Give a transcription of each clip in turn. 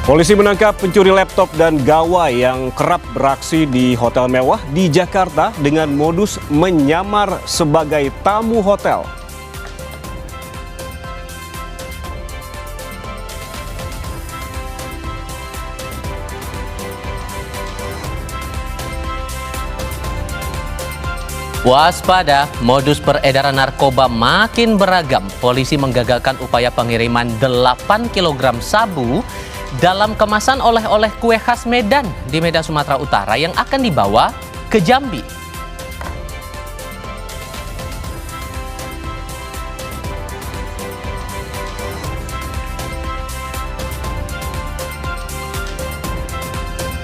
Polisi menangkap pencuri laptop dan gawai yang kerap beraksi di hotel mewah di Jakarta dengan modus menyamar sebagai tamu hotel. Waspada, modus peredaran narkoba makin beragam. Polisi menggagalkan upaya pengiriman 8 kg sabu dalam kemasan oleh-oleh kue khas Medan di Medan, Sumatera Utara yang akan dibawa ke Jambi.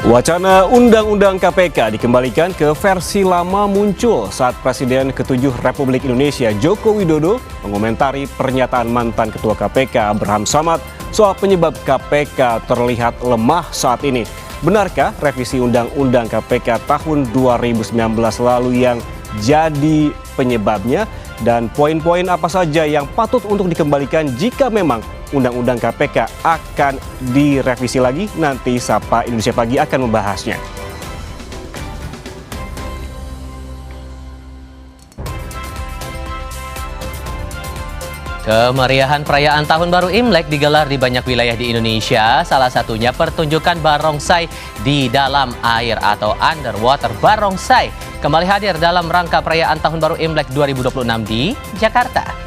Wacana Undang-Undang KPK dikembalikan ke versi lama muncul saat Presiden ke-7 Republik Indonesia Joko Widodo mengomentari pernyataan mantan Ketua KPK Abraham Samad soal penyebab KPK terlihat lemah saat ini. Benarkah revisi Undang-Undang KPK tahun 2019 lalu yang jadi penyebabnya? Dan poin-poin apa saja yang patut untuk dikembalikan jika memang Undang-Undang KPK akan direvisi lagi? Nanti Sapa Indonesia Pagi akan membahasnya. Kemeriahan perayaan Tahun Baru Imlek digelar di banyak wilayah di Indonesia. Salah satunya pertunjukan barongsai di dalam air atau underwater barongsai kembali hadir dalam rangka perayaan Tahun Baru Imlek 2026 di Jakarta.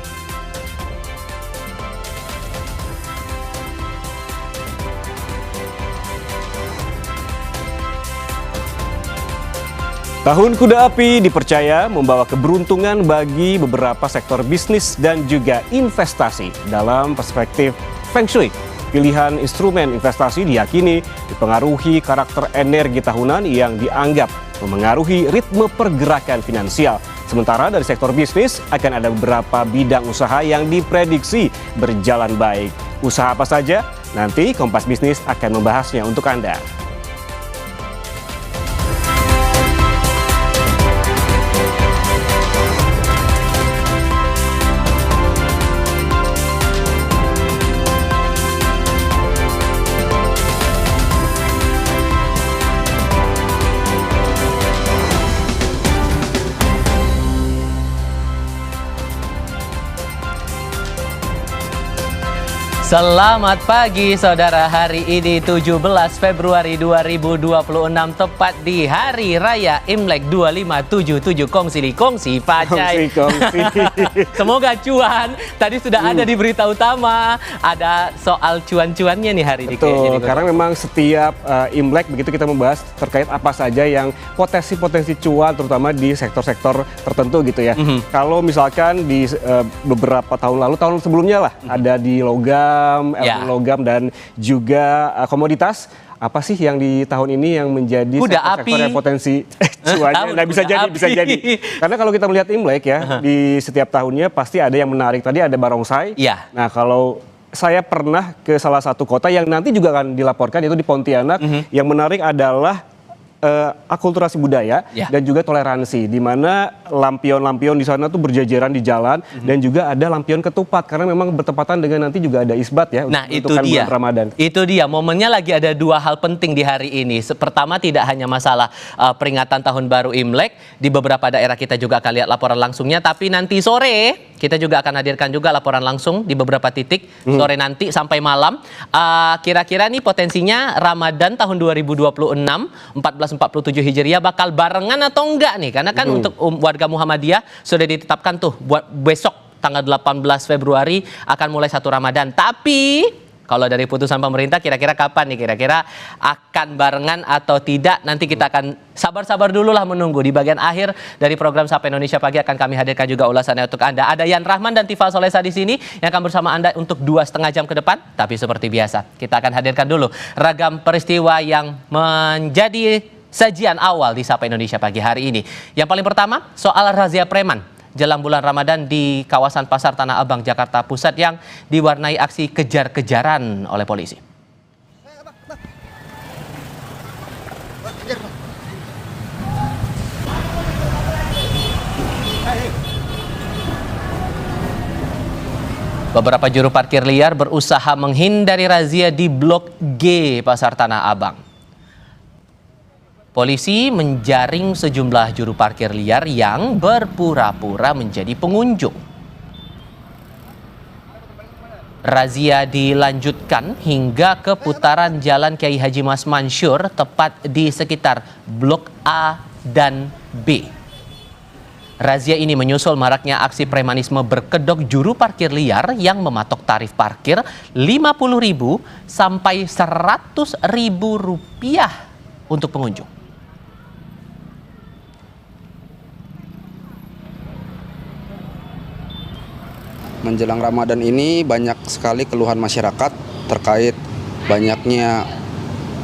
Tahun Kuda Api dipercaya membawa keberuntungan bagi beberapa sektor bisnis dan juga investasi. Dalam perspektif Feng Shui, pilihan instrumen investasi diyakini dipengaruhi karakter energi tahunan yang dianggap memengaruhi ritme pergerakan finansial. Sementara dari sektor bisnis akan ada beberapa bidang usaha yang diprediksi berjalan baik. Usaha apa saja? Nanti Kompas Bisnis akan membahasnya untuk Anda. Selamat pagi saudara, hari ini 17 Februari 2026 tepat di Hari Raya Imlek 2577. Kongsi di kongsi Pacai. Kongsi. Semoga cuan. Tadi sudah ada di berita utama, ada soal cuan-cuannya nih hari ini. Betul, karena memang setiap Imlek begitu kita membahas terkait apa saja yang potensi-potensi cuan terutama di sektor-sektor tertentu gitu ya. Kalau misalkan di beberapa tahun lalu, tahun sebelumnya lah ada di logam, elemen logam dan juga komoditas. Apa sih yang di tahun ini yang menjadi sektor yang potensi cuannya? Nah, bisa jadi. Karena kalau kita melihat Imlek ya, di setiap tahunnya pasti ada yang menarik. Tadi ada barongsai. Nah, kalau saya pernah ke salah satu kota yang nanti juga akan dilaporkan, yaitu di Pontianak. Yang menarik adalah akulturasi budaya dan juga toleransi, di mana lampion-lampion di sana tuh berjajaran di jalan dan juga ada lampion ketupat karena memang bertepatan dengan nanti juga ada isbat ya. Nah, itu bulan dia. Ramadan. Itu dia momennya, lagi ada dua hal penting di hari ini. Pertama, tidak hanya masalah peringatan Tahun Baru Imlek, di beberapa daerah kita juga akan lihat laporan langsungnya, tapi nanti sore kita juga akan hadirkan juga laporan langsung di beberapa titik sore nanti sampai malam. Kira-kira nih potensinya Ramadan tahun 2026 1447 Hijriah bakal barengan atau enggak nih? Karena kan untuk warga Muhammadiyah sudah ditetapkan tuh buat besok tanggal 18 Februari akan mulai satu Ramadan. Tapi kalau dari putusan pemerintah kira-kira kapan nih? Kira-kira akan barengan atau tidak? Nanti kita akan sabar-sabar dulu lah menunggu. Di bagian akhir dari program Sapa Indonesia Pagi akan kami hadirkan juga ulasannya untuk Anda. Ada Yan Rahman dan Tifa Solesa di sini yang akan bersama Anda untuk 2,5 jam ke depan. Tapi seperti biasa, kita akan hadirkan dulu ragam peristiwa yang menjadi sajian awal di Sapa Indonesia Pagi hari ini. Yang paling pertama, soal razia preman jelang bulan Ramadan di kawasan Pasar Tanah Abang, Jakarta Pusat yang diwarnai aksi kejar-kejaran oleh polisi. Beberapa juru parkir liar berusaha menghindari razia di Blok G Pasar Tanah Abang. Polisi menjaring sejumlah juru parkir liar yang berpura-pura menjadi pengunjung. Razia dilanjutkan hingga ke putaran Jalan Kiai Haji Mas Mansur tepat di sekitar Blok A dan B. Razia ini menyusul maraknya aksi premanisme berkedok juru parkir liar yang mematok tarif parkir Rp50.000 sampai Rp100.000 untuk pengunjung. Menjelang Ramadan ini banyak sekali keluhan masyarakat terkait banyaknya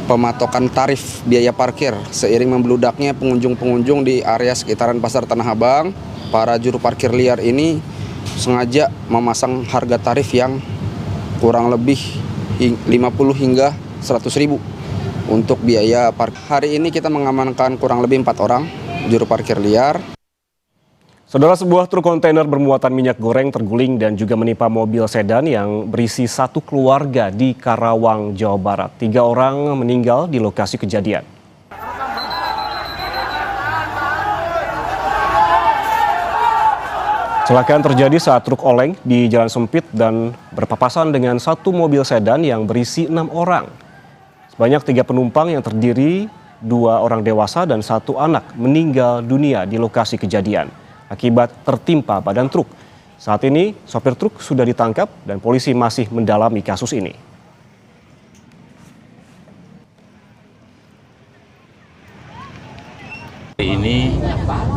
pematokan tarif biaya parkir. Seiring membeludaknya pengunjung-pengunjung di area sekitaran Pasar Tanah Abang, para juru parkir liar ini sengaja memasang harga tarif yang kurang lebih 50 hingga 100.000 untuk biaya parkir. Hari ini kita mengamankan kurang lebih 4 orang juru parkir liar. Saudara, sebuah truk kontainer bermuatan minyak goreng terguling dan juga menimpa mobil sedan yang berisi satu keluarga di Karawang, Jawa Barat. 3 orang meninggal di lokasi kejadian. Kecelakaan terjadi saat truk oleng di jalan sempit dan berpapasan dengan satu mobil sedan yang berisi 6 orang. Sebanyak 3 penumpang yang terdiri 2 orang dewasa dan 1 anak meninggal dunia di lokasi kejadian akibat tertimpa badan truk. Saat ini sopir truk sudah ditangkap dan polisi masih mendalami kasus ini. Ini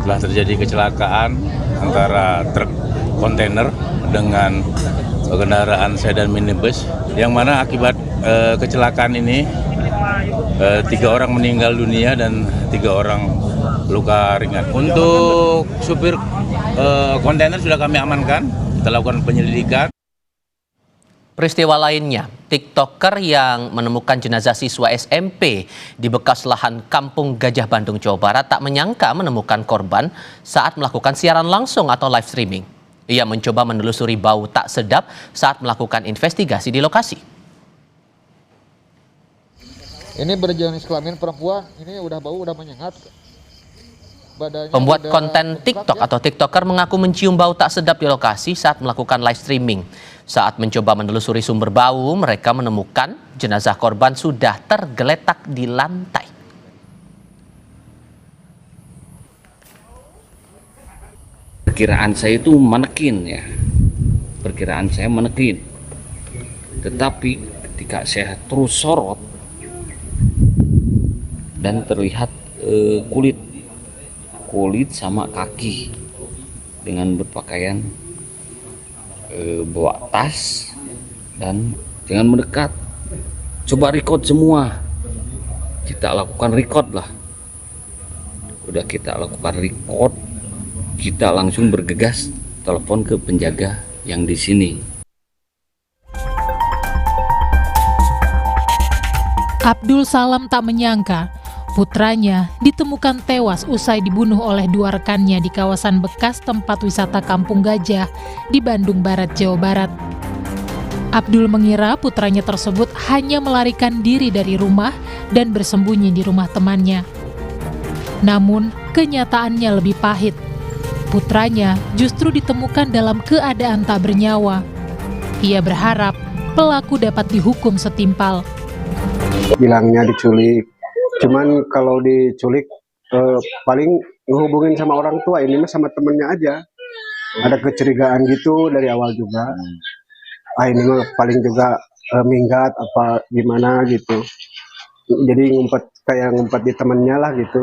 telah terjadi kecelakaan antara truk kontainer dengan kendaraan sedan minibus, yang mana akibat kecelakaan ini 3 orang meninggal dunia dan 3 orang luka ringan. Untuk supir kontainer sudah kami amankan, kita lakukan penyelidikan. Peristiwa lainnya, TikToker yang menemukan jenazah siswa SMP di bekas lahan Kampung Gajah Bandung, Jawa Barat tak menyangka menemukan korban saat melakukan siaran langsung atau live streaming. Ia mencoba menelusuri bau tak sedap saat melakukan investigasi di lokasi. Ini berjenis kelamin perempuan, ini udah bau, udah menyengat. Badannya Pembuat udah konten bengkak, TikTok ya. atau TikToker mengaku mencium bau tak sedap di lokasi saat melakukan live streaming. Saat mencoba menelusuri sumber bau, mereka menemukan jenazah korban sudah tergeletak di lantai. Perkiraan saya itu manekin ya, perkiraan saya manekin. Tetapi ketika saya terus sorot dan terlihat kulit sama kaki dengan berpakaian bawa tas dan dengan mendekat, coba record semua, kita lakukan record lah. Udah kita lakukan record, kita langsung bergegas telepon ke penjaga yang di sini. Abdul Salam tak menyangka putranya ditemukan tewas usai dibunuh oleh 2 rekannya di kawasan bekas tempat wisata Kampung Gajah di Bandung Barat, Jawa Barat. Abdul mengira putranya tersebut hanya melarikan diri dari rumah dan bersembunyi di rumah temannya. Namun, kenyataannya lebih pahit. Putranya justru ditemukan dalam keadaan tak bernyawa. Ia berharap pelaku dapat dihukum setimpal. Bilangnya diculik, cuman kalau diculik paling ngehubungin sama orang tua, ini mah sama temennya aja. Ada kecurigaan gitu dari awal juga. Ini mah paling juga minggat apa gimana gitu. Jadi ngumpet di temennya lah gitu.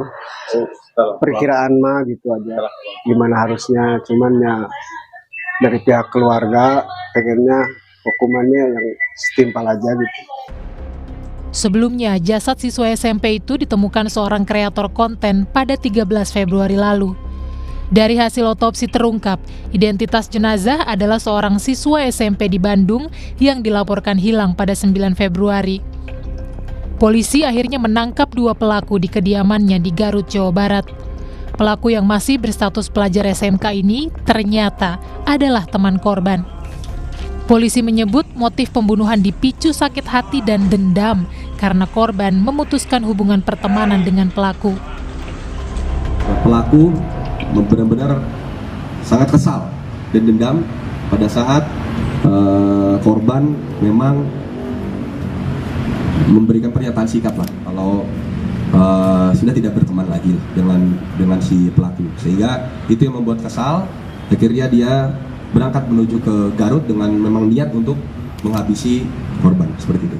Perkiraan mah gitu aja. Gimana harusnya, cuman ya dari pihak keluarga pengennya hukumannya yang setimpal aja gitu. Sebelumnya, jasad siswa SMP itu ditemukan seorang kreator konten pada 13 Februari lalu. Dari hasil otopsi terungkap, identitas jenazah adalah seorang siswa SMP di Bandung yang dilaporkan hilang pada 9 Februari. Polisi akhirnya menangkap 2 pelaku di kediamannya di Garut, Jawa Barat. Pelaku yang masih berstatus pelajar SMK ini ternyata adalah teman korban. Polisi menyebut motif pembunuhan dipicu sakit hati dan dendam karena korban memutuskan hubungan pertemanan dengan pelaku. Pelaku benar-benar sangat kesal dan dendam pada saat korban memang memberikan pernyataan sikap lah kalau sudah tidak berteman lagi dengan si pelaku, sehingga itu yang membuat kesal. Akhirnya dia berangkat menuju ke Garut dengan memang niat untuk menghabisi korban, seperti itu.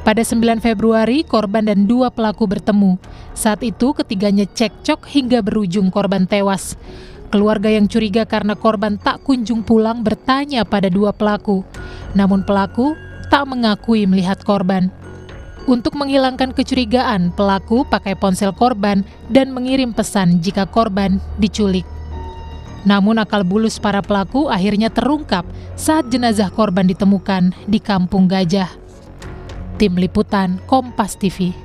Pada 9 Februari, korban dan 2 pelaku bertemu. Saat itu ketiganya cekcok hingga berujung korban tewas. Keluarga yang curiga karena korban tak kunjung pulang bertanya pada 2 pelaku. Namun pelaku tak mengakui melihat korban. Untuk menghilangkan kecurigaan, pelaku pakai ponsel korban dan mengirim pesan jika korban diculik. Namun akal bulus para pelaku akhirnya terungkap saat jenazah korban ditemukan di Kampung Gajah. Tim Liputan Kompas TV.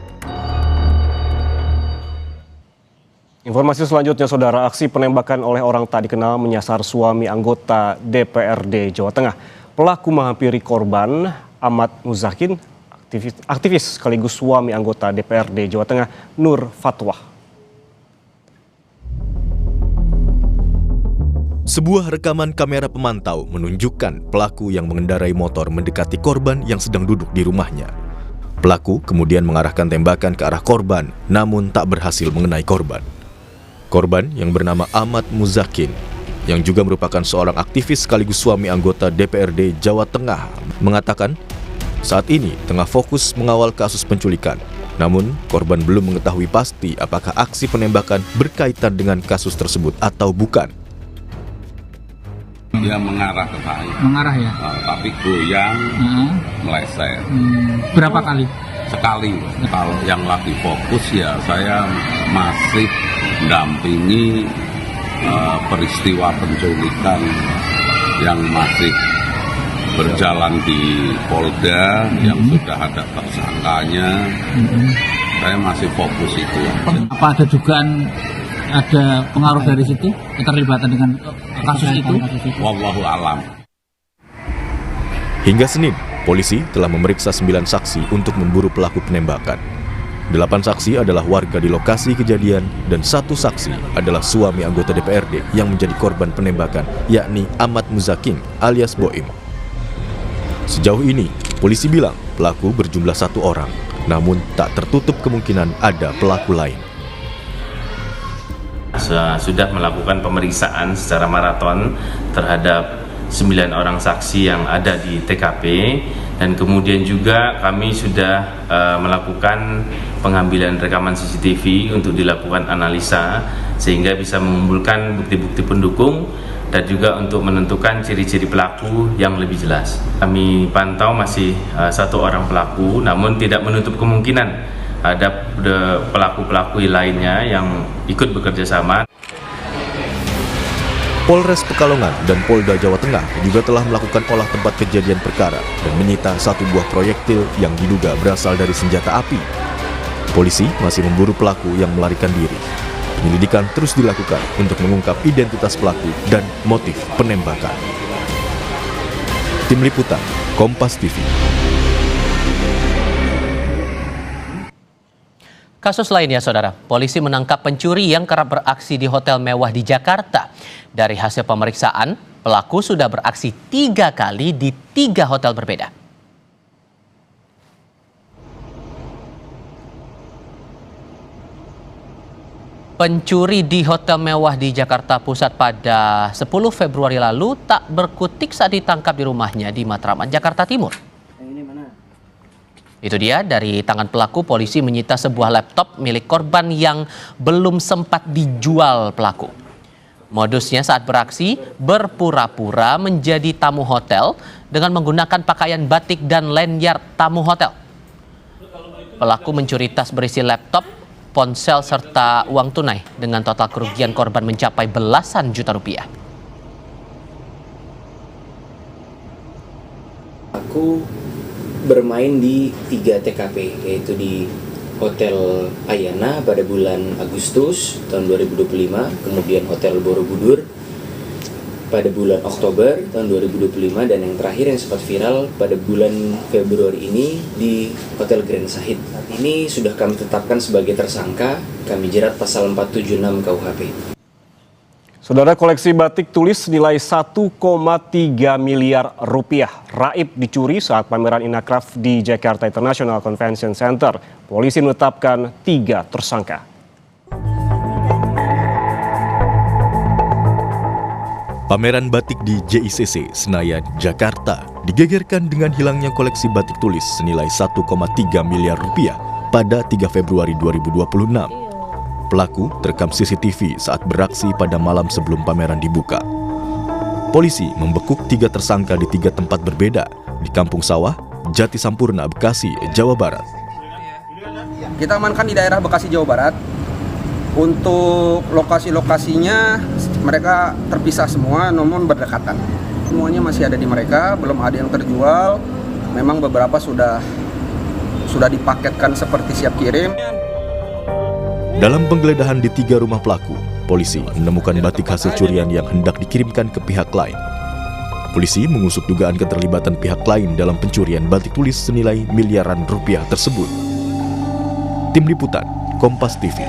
Informasi selanjutnya, Saudara, aksi penembakan oleh orang tak dikenal menyasar suami anggota DPRD Jawa Tengah. Pelaku menghampiri korban, Ahmad Muzakin, aktivis sekaligus suami anggota DPRD Jawa Tengah, Nur Fatwah. Sebuah rekaman kamera pemantau menunjukkan pelaku yang mengendarai motor mendekati korban yang sedang duduk di rumahnya. Pelaku kemudian mengarahkan tembakan ke arah korban, namun tak berhasil mengenai korban. Korban yang bernama Ahmad Muzakin, yang juga merupakan seorang aktivis sekaligus suami anggota DPRD Jawa Tengah, mengatakan saat ini tengah fokus mengawal kasus penculikan. Namun, korban belum mengetahui pasti apakah aksi penembakan berkaitan dengan kasus tersebut atau bukan. Dia mengarah ke saya. Mengarah ya? Tapi goyang, meleset. Berapa kali? Sekali. Kalau yang lagi fokus ya saya masih mendampingi peristiwa penculikan yang masih berjalan di Polda, yang sudah ada tersangkanya. Saya masih fokus itu. Apa ada dugaan ada pengaruh dari situ, keterlibatan dengan kasus itu? Wallahu alam. Hingga Senin, polisi telah memeriksa 9 saksi untuk memburu pelaku penembakan. 8 saksi adalah warga di lokasi kejadian dan 1 saksi adalah suami anggota DPRD yang menjadi korban penembakan, yakni Ahmad Muzakin alias Boim. Sejauh ini, polisi bilang pelaku berjumlah 1 orang, namun tak tertutup kemungkinan ada pelaku lain. Sudah melakukan pemeriksaan secara maraton terhadap 9 orang saksi yang ada di TKP, dan kemudian juga kami sudah melakukan pengambilan rekaman CCTV untuk dilakukan analisa sehingga bisa mengumpulkan bukti-bukti pendukung dan juga untuk menentukan ciri-ciri pelaku yang lebih jelas. Kami pantau masih 1 orang pelaku, namun tidak menutup kemungkinan ada pelaku-pelaku lainnya yang ikut bekerja sama. Polres Pekalongan dan Polda Jawa Tengah juga telah melakukan olah tempat kejadian perkara dan menyita 1 buah proyektil yang diduga berasal dari senjata api. Polisi masih memburu pelaku yang melarikan diri. Penyelidikan terus dilakukan untuk mengungkap identitas pelaku dan motif penembakan. Tim Liputan Kompas TV. Kasus lainnya, Saudara, polisi menangkap pencuri yang kerap beraksi di hotel mewah di Jakarta. Dari hasil pemeriksaan, pelaku sudah beraksi 3 kali di 3 hotel berbeda. Pencuri di hotel mewah di Jakarta Pusat pada 10 Februari lalu tak berkutik saat ditangkap di rumahnya di Matraman, Jakarta Timur. Itu dia, dari tangan pelaku polisi menyita sebuah laptop milik korban yang belum sempat dijual pelaku. Modusnya saat beraksi berpura-pura menjadi tamu hotel dengan menggunakan pakaian batik dan lanyard tamu hotel. Pelaku mencuri tas berisi laptop, ponsel serta uang tunai dengan total kerugian korban mencapai belasan juta rupiah. Aku bermain di 3 TKP, yaitu di Hotel Ayana pada bulan Agustus tahun 2025, kemudian Hotel Borobudur pada bulan Oktober tahun 2025 dan yang terakhir yang sempat viral pada bulan Februari ini di Hotel Grand Sahid. Ini sudah kami tetapkan sebagai tersangka, kami jerat pasal 476 KUHP. Saudara, koleksi batik tulis nilai 1,3 miliar rupiah raib dicuri saat pameran Inacraft di Jakarta International Convention Center. Polisi menetapkan 3 tersangka. Pameran batik di JICC Senayan, Jakarta digegerkan dengan hilangnya koleksi batik tulis senilai 1,3 miliar rupiah pada 3 Februari 2026. Pelaku terekam CCTV saat beraksi pada malam sebelum pameran dibuka. Polisi membekuk 3 tersangka di 3 tempat berbeda di Kampung Sawah, Jati Sampurna, Bekasi, Jawa Barat. Kita amankan di daerah Bekasi, Jawa Barat. Untuk lokasi-lokasinya mereka terpisah semua, namun berdekatan. Semuanya masih ada di mereka, belum ada yang terjual. Memang beberapa sudah dipaketkan seperti siap kirim. Dalam penggeledahan di 3 rumah pelaku, polisi menemukan batik hasil curian yang hendak dikirimkan ke pihak lain. Polisi mengusut dugaan keterlibatan pihak lain dalam pencurian batik tulis senilai miliaran rupiah tersebut. Tim Liputan, Kompas TV.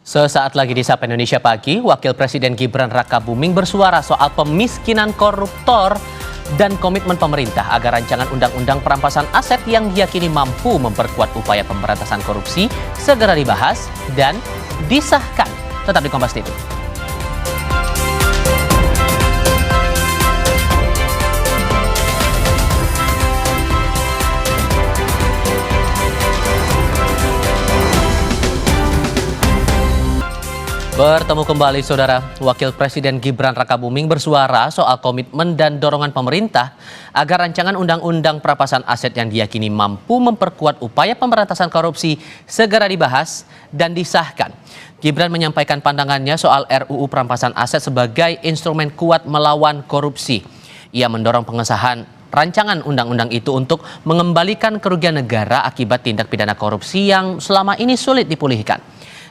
Sesaat lagi di Sapa Indonesia Pagi, Wakil Presiden Gibran Rakabuming bersuara soal pemiskinan koruptor dan komitmen pemerintah agar rancangan undang-undang perampasan aset yang diyakini mampu memperkuat upaya pemberantasan korupsi segera dibahas dan disahkan. Tetap di Kompas TV. Bertemu kembali Saudara, Wakil Presiden Gibran Rakabuming bersuara soal komitmen dan dorongan pemerintah agar rancangan undang-undang perampasan aset yang diyakini mampu memperkuat upaya pemberantasan korupsi segera dibahas dan disahkan. Gibran menyampaikan pandangannya soal RUU perampasan aset sebagai instrumen kuat melawan korupsi. Ia mendorong pengesahan rancangan undang-undang itu untuk mengembalikan kerugian negara akibat tindak pidana korupsi yang selama ini sulit dipulihkan.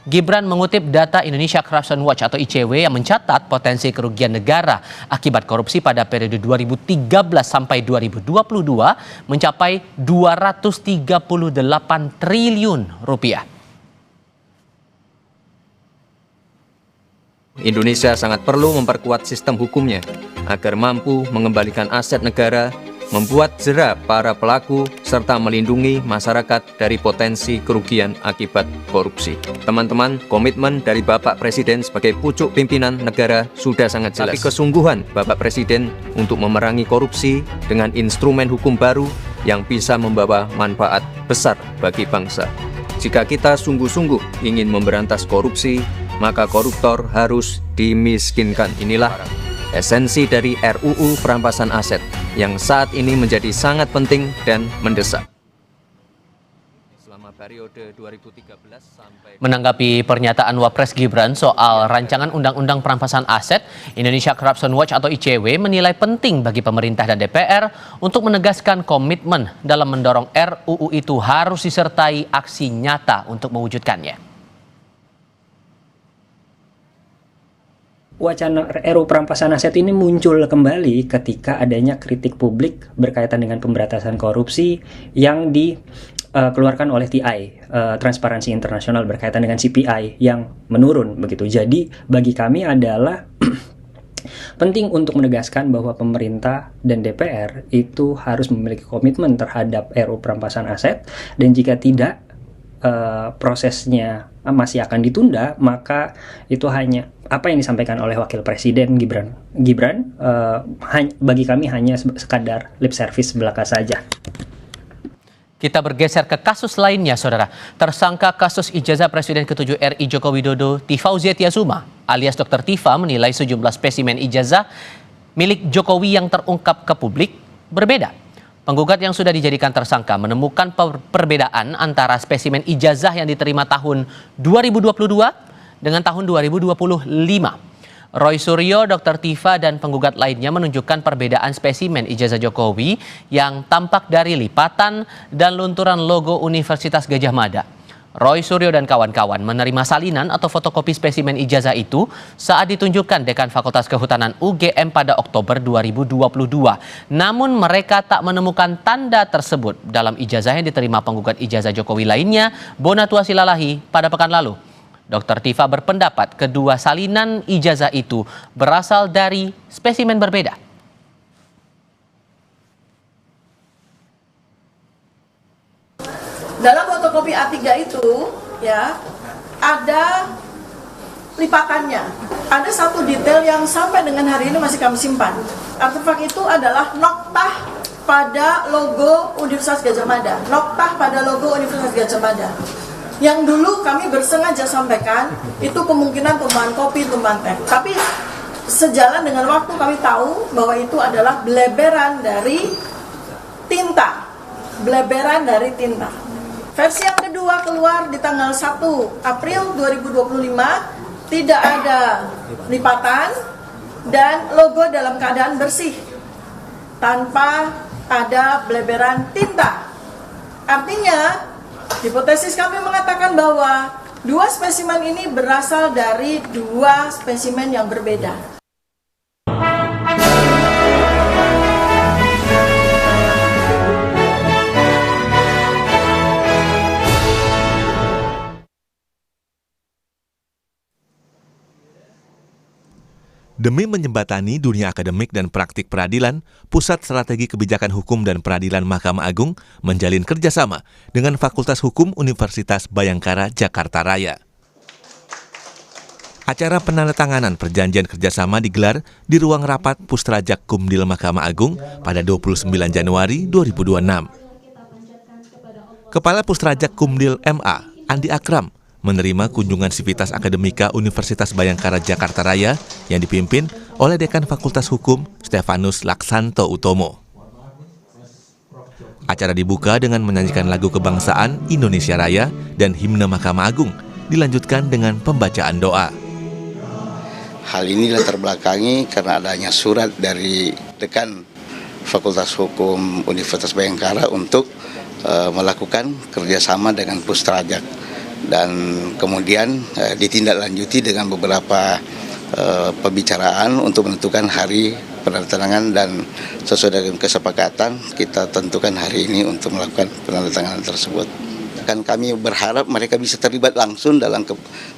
Gibran mengutip data Indonesia Corruption Watch atau ICW yang mencatat potensi kerugian negara akibat korupsi pada periode 2013 sampai 2022 mencapai 238 triliun rupiah. Indonesia sangat perlu memperkuat sistem hukumnya agar mampu mengembalikan aset negara, membuat jera para pelaku, serta melindungi masyarakat dari potensi kerugian akibat korupsi. Teman-teman, komitmen dari Bapak Presiden sebagai pucuk pimpinan negara sudah sangat jelas. Tapi kesungguhan Bapak Presiden untuk memerangi korupsi dengan instrumen hukum baru yang bisa membawa manfaat besar bagi bangsa. Jika kita sungguh-sungguh ingin memberantas korupsi, maka koruptor harus dimiskinkan. Inilah esensi dari RUU perampasan aset yang saat ini menjadi sangat penting dan mendesak. Selama periode 2013 sampai Menanggapi pernyataan Wapres Gibran soal rancangan undang-undang perampasan aset, Indonesia Corruption Watch atau ICW menilai penting bagi pemerintah dan DPR untuk menegaskan komitmen dalam mendorong RUU itu harus disertai aksi nyata untuk mewujudkannya. Wacana RUU perampasan aset ini muncul kembali ketika adanya kritik publik berkaitan dengan pemberantasan korupsi yang dikeluarkan oleh TI, Transparansi Internasional, berkaitan dengan CPI yang menurun begitu. Jadi bagi kami adalah penting untuk menegaskan bahwa pemerintah dan DPR itu harus memiliki komitmen terhadap RUU perampasan aset, dan jika tidak prosesnya masih akan ditunda, maka itu hanya apa yang disampaikan oleh Wakil Presiden Gibran bagi kami hanya sekadar lip service belaka saja. Kita bergeser ke kasus lainnya, Saudara. Tersangka kasus ijazah Presiden ke-7 RI Joko Widodo, Tifauziah Tyasuma alias Dr. Tifa, menilai sejumlah spesimen ijazah milik Jokowi yang terungkap ke publik berbeda. Penggugat yang sudah dijadikan tersangka menemukan perbedaan antara spesimen ijazah yang diterima tahun 2022 dengan tahun 2025. Roy Suryo, Dr. Tifa, dan penggugat lainnya menunjukkan perbedaan spesimen ijazah Jokowi yang tampak dari lipatan dan lunturan logo Universitas Gadjah Mada. Roy Suryo dan kawan-kawan menerima salinan atau fotokopi spesimen ijazah itu saat ditunjukkan Dekan Fakultas Kehutanan UGM pada Oktober 2022. Namun mereka tak menemukan tanda tersebut dalam ijazah yang diterima penggugat ijazah Jokowi lainnya, Bonatua Silalahi, pada pekan lalu. Dr. Tifa berpendapat kedua salinan ijazah itu berasal dari spesimen berbeda. Dalam fotokopi A3 itu ya ada lipatannya. Ada satu detail yang sampai dengan hari ini masih kami simpan. Artefak itu adalah noktah pada logo Universitas Gadjah Mada. Noktah pada logo Universitas Gadjah Mada. Yang dulu kami bersengaja sampaikan itu kemungkinan tumpahan kopi, tumpahan teh. Tapi sejalan dengan waktu kami tahu bahwa itu adalah beleberan dari tinta. Beleberan dari tinta. Versi yang kedua keluar di tanggal 1 April 2025, tidak ada lipatan dan logo dalam keadaan bersih tanpa ada beleberan tinta. Artinya, hipotesis kami mengatakan bahwa dua spesimen ini berasal dari dua spesimen yang berbeda. Demi menjembatani dunia akademik dan praktik peradilan, Pusat Strategi Kebijakan Hukum dan Peradilan Mahkamah Agung menjalin kerjasama dengan Fakultas Hukum Universitas Bhayangkara Jakarta Raya. Acara penandatanganan perjanjian kerjasama digelar di ruang rapat Pustrajak Kumdil Mahkamah Agung pada 29 Januari 2026. Kepala Pustrajak Kumdil MA, Andi Akram, menerima kunjungan Sivitas Akademika Universitas Bhayangkara Jakarta Raya yang dipimpin oleh Dekan Fakultas Hukum Stefanus Laksanto Utomo. Acara dibuka dengan menyanyikan lagu kebangsaan Indonesia Raya dan himne Mahkamah Agung, dilanjutkan dengan pembacaan doa. Hal ini latar belakangi karena adanya surat dari Dekan Fakultas Hukum Universitas Bhayangkara untuk melakukan kerjasama dengan Pustrajak. Dan kemudian ditindaklanjuti dengan beberapa pembicaraan untuk menentukan hari penandatanganan, dan sesuai dengan kesepakatan kita tentukan hari ini untuk melakukan penandatanganan tersebut. Kan kami berharap mereka bisa terlibat langsung dalam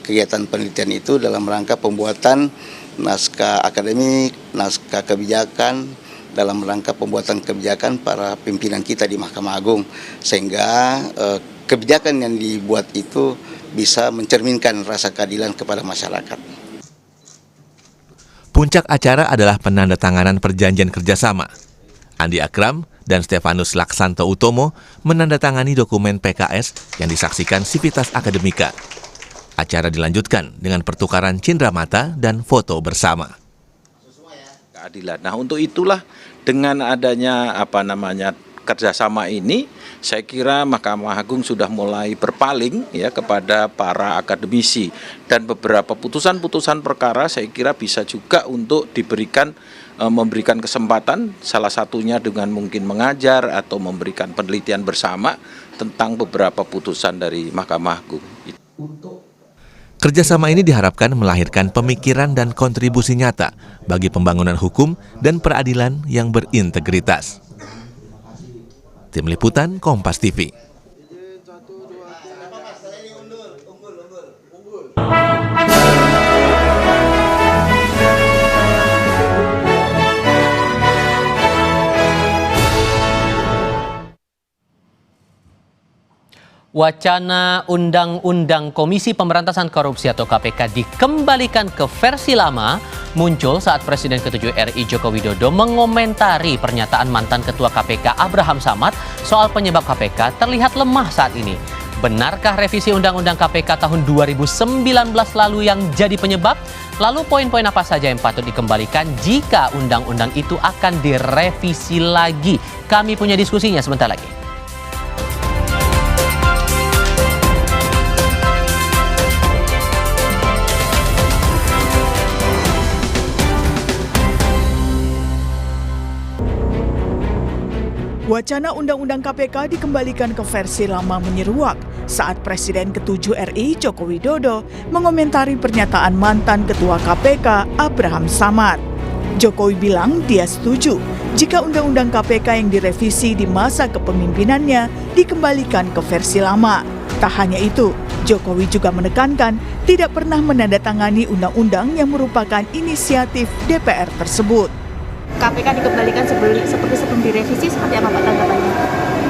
kegiatan penelitian itu dalam rangka pembuatan naskah akademik, naskah kebijakan, dalam rangka pembuatan kebijakan para pimpinan kita di Mahkamah Agung, sehingga kebijakan yang dibuat itu bisa mencerminkan rasa keadilan kepada masyarakat. Puncak acara adalah penandatanganan perjanjian kerjasama. Andi Akram dan Stefanus Laksanto Utomo menandatangani dokumen PKS yang disaksikan Sivitas Akademika. Acara dilanjutkan dengan pertukaran cindramata dan foto bersama. Keadilan. Nah, untuk itulah dengan adanya kerjasama ini, saya kira Mahkamah Agung sudah mulai berpaling ya kepada para akademisi, dan beberapa putusan-putusan perkara saya kira bisa juga untuk memberikan kesempatan, salah satunya dengan mungkin mengajar atau memberikan penelitian bersama tentang beberapa putusan dari Mahkamah Agung. Kerjasama ini diharapkan melahirkan pemikiran dan kontribusi nyata bagi pembangunan hukum dan peradilan yang berintegritas. Tim Liputan Kompas TV. Wacana Undang-Undang Komisi Pemberantasan Korupsi atau KPK dikembalikan ke versi lama muncul saat Presiden ke-7 RI Joko Widodo mengomentari pernyataan mantan Ketua KPK Abraham Samad soal penyebab KPK terlihat lemah saat ini. Benarkah revisi Undang-Undang KPK tahun 2019 lalu yang jadi penyebab? Lalu poin-poin apa saja yang patut dikembalikan jika undang-undang itu akan direvisi lagi? Kami punya diskusinya sebentar lagi. Wacana Undang-Undang KPK dikembalikan ke versi lama menyeruak saat Presiden ke-7 RI Joko Widodo mengomentari pernyataan mantan Ketua KPK Abraham Samad. Jokowi bilang dia setuju jika Undang-Undang KPK yang direvisi di masa kepemimpinannya dikembalikan ke versi lama. Tak hanya itu, Jokowi juga menekankan tidak pernah menandatangani undang-undang yang merupakan inisiatif DPR tersebut. KPK dikembalikan seperti sebelum direvisi, seperti apa Pak tanggapannya?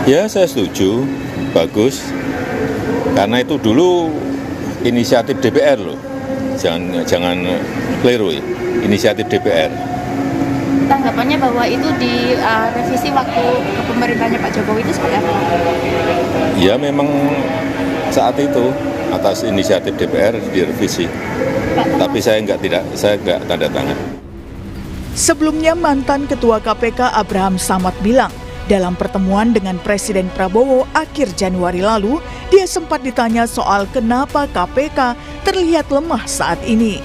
Ya, saya setuju, bagus. Karena itu dulu inisiatif DPR loh, jangan keliru ya, inisiatif DPR. Tanggapannya bahwa itu direvisi waktu kepemerintahannya Pak Jokowi itu seperti apa? Ya memang saat itu atas inisiatif DPR direvisi, tapi saya nggak tanda tangan. Sebelumnya mantan Ketua KPK Abraham Samad bilang, dalam pertemuan dengan Presiden Prabowo akhir Januari lalu, dia sempat ditanya soal kenapa KPK terlihat lemah saat ini.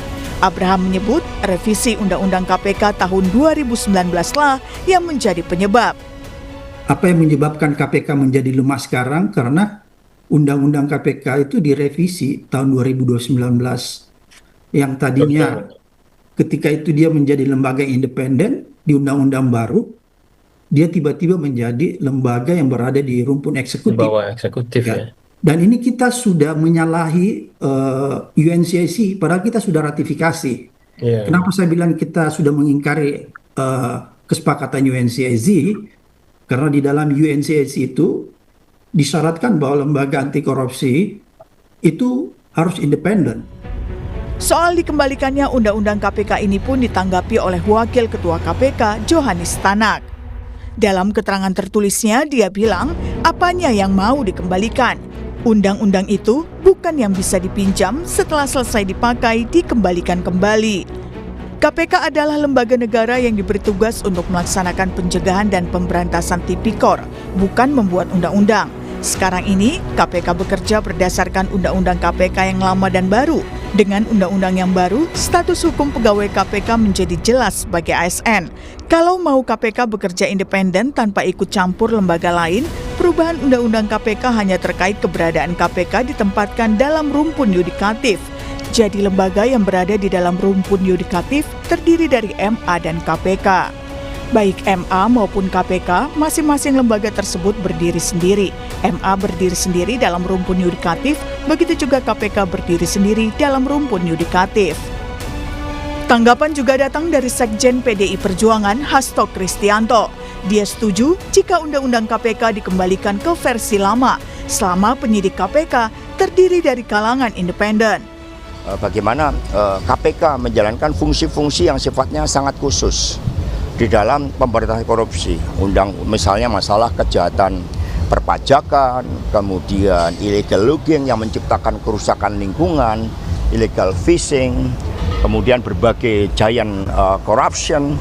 Abraham menyebut revisi Undang-Undang KPK tahun 2019 lah yang menjadi penyebab. Apa yang menyebabkan KPK menjadi lemah sekarang? Karena Undang-Undang KPK itu direvisi tahun 2019. Yang tadinya ketika itu dia menjadi lembaga independen di Undang-Undang baru, dia tiba-tiba menjadi lembaga yang berada di rumpun eksekutif. Di bawah eksekutif ya. Dan ini kita sudah menyalahi UNCAC, padahal kita sudah ratifikasi. Yeah. Kenapa saya bilang kita sudah mengingkari kesepakatan UNCAC? Karena di dalam UNCAC itu disyaratkan bahwa lembaga anti korupsi itu harus independen. Soal dikembalikannya Undang-Undang KPK ini pun ditanggapi oleh Wakil Ketua KPK Johanis Tanak. Dalam keterangan tertulisnya, dia bilang apanya yang mau dikembalikan. Undang-undang itu bukan yang bisa dipinjam setelah selesai dipakai dikembalikan kembali. KPK adalah lembaga negara yang diberi tugas untuk melaksanakan pencegahan dan pemberantasan tipikor, bukan membuat undang-undang. Sekarang ini, KPK bekerja berdasarkan Undang-Undang KPK yang lama dan baru. Dengan Undang-Undang yang baru, status hukum pegawai KPK menjadi jelas sebagai ASN. Kalau mau KPK bekerja independen tanpa ikut campur lembaga lain, perubahan Undang-Undang KPK hanya terkait keberadaan KPK ditempatkan dalam rumpun yudikatif. Jadi lembaga yang berada di dalam rumpun yudikatif terdiri dari MA dan KPK. Baik MA maupun KPK, masing-masing lembaga tersebut berdiri sendiri. MA berdiri sendiri dalam rumpun yudikatif, begitu juga KPK berdiri sendiri dalam rumpun yudikatif. Tanggapan juga datang dari Sekjen PDI Perjuangan Hasto Kristianto. Dia setuju jika Undang-Undang KPK dikembalikan ke versi lama, selama penyidik KPK terdiri dari kalangan independen. Bagaimana KPK menjalankan fungsi-fungsi yang sifatnya sangat khusus di dalam pemberantasan korupsi, misalnya masalah kejahatan perpajakan, kemudian illegal logging yang menciptakan kerusakan lingkungan, illegal fishing, kemudian berbagai giant corruption,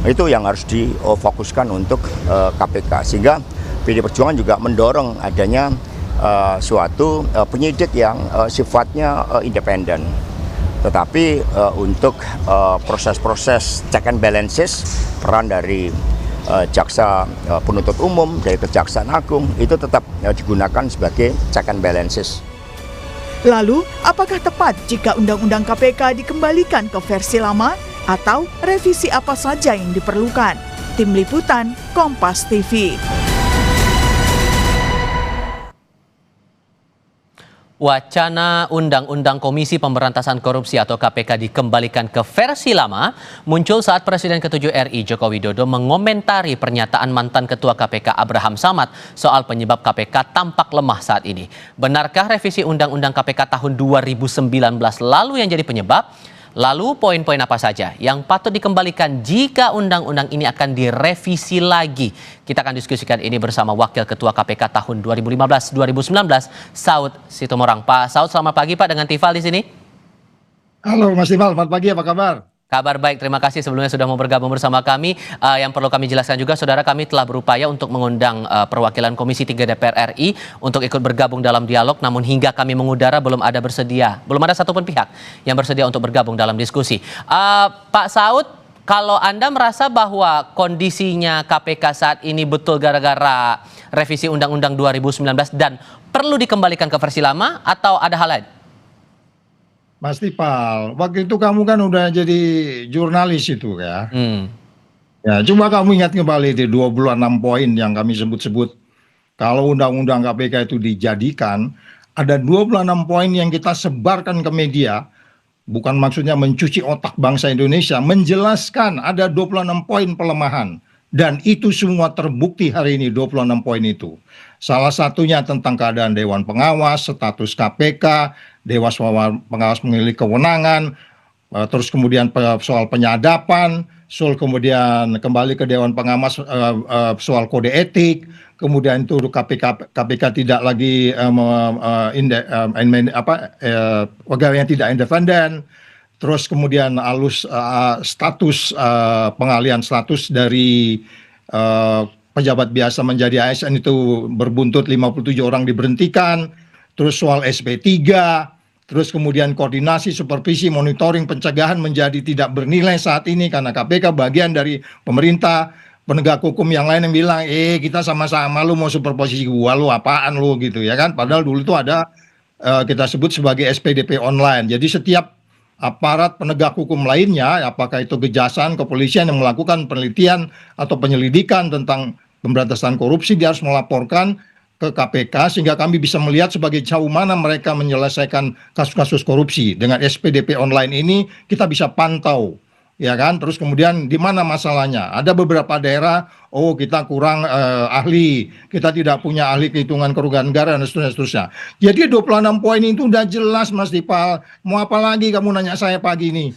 itu yang harus difokuskan untuk KPK. Sehingga PDI Perjuangan juga mendorong adanya suatu penyidik yang sifatnya independen. Tetapi untuk proses-proses check and balances, peran dari jaksa penuntut umum, dari Kejaksaan Agung, itu tetap digunakan sebagai check and balances. Lalu, apakah tepat jika Undang-Undang KPK dikembalikan ke versi lama atau revisi apa saja yang diperlukan? Tim Liputan, Kompas TV. Wacana Undang-Undang Komisi Pemberantasan Korupsi atau KPK dikembalikan ke versi lama muncul saat Presiden ke-7 RI Joko Widodo mengomentari pernyataan mantan Ketua KPK Abraham Samad soal penyebab KPK tampak lemah saat ini. Benarkah revisi Undang-Undang KPK tahun 2019 lalu yang jadi penyebab? Lalu poin-poin apa saja yang patut dikembalikan jika undang-undang ini akan direvisi lagi? Kita akan diskusikan ini bersama Wakil Ketua KPK tahun 2015-2019, Saud Sitomorang. Pak Saud, selamat pagi Pak, dengan Tifal di sini. Halo Mas Tifal, selamat pagi, apa kabar? Kabar baik, terima kasih sebelumnya sudah mau bergabung bersama kami. Yang perlu kami jelaskan juga, saudara, kami telah berupaya untuk mengundang perwakilan Komisi 3 DPR RI untuk ikut bergabung dalam dialog, namun hingga kami mengudara belum ada satupun pihak yang bersedia untuk bergabung dalam diskusi. Pak Saud, kalau Anda merasa bahwa kondisinya KPK saat ini betul gara-gara revisi Undang-Undang 2019 dan perlu dikembalikan ke versi lama atau ada hal lain? Mas Tipal, waktu itu kamu kan udah jadi jurnalis itu ya. Ya, coba kamu ingat kembali itu 26 poin yang kami sebut-sebut. Kalau undang-undang KPK itu dijadikan, ada 26 poin yang kita sebarkan ke media. Bukan maksudnya mencuci otak bangsa Indonesia, menjelaskan ada 26 poin pelemahan. Dan itu semua terbukti hari ini 26 poin itu. Salah satunya tentang keadaan Dewan Pengawas, status KPK, Dewan Pengawas memiliki kewenangan, terus kemudian soal penyadapan, soal kemudian kembali ke Dewan Pengawas soal kode etik, kemudian itu KPK tidak lagi pegawainya tidak independen, terus kemudian status pengalihan status dari pejabat biasa menjadi ASN itu berbuntut 57 orang diberhentikan, terus soal SP3, terus kemudian koordinasi, supervisi, monitoring, pencegahan menjadi tidak bernilai saat ini karena KPK bagian dari pemerintah, penegak hukum yang lain yang bilang, kita sama-sama, lu mau superposisi gua, lu apaan lu gitu ya kan, padahal dulu itu ada kita sebut sebagai SPDP online. Jadi setiap aparat penegak hukum lainnya, apakah itu kejaksaan, kepolisian yang melakukan penelitian atau penyelidikan tentang pemberantasan korupsi, dia harus melaporkan ke KPK sehingga kami bisa melihat sebagai jauh mana mereka menyelesaikan kasus-kasus korupsi. Dengan SPDP online ini kita bisa pantau, ya kan? Terus kemudian di mana masalahnya? Ada beberapa daerah, kita kurang ahli, kita tidak punya ahli kehitungan kerugian negara dan seterusnya. Jadi 26 poin itu udah jelas, Mas Dipal. Mau apa lagi kamu nanya saya pagi ini?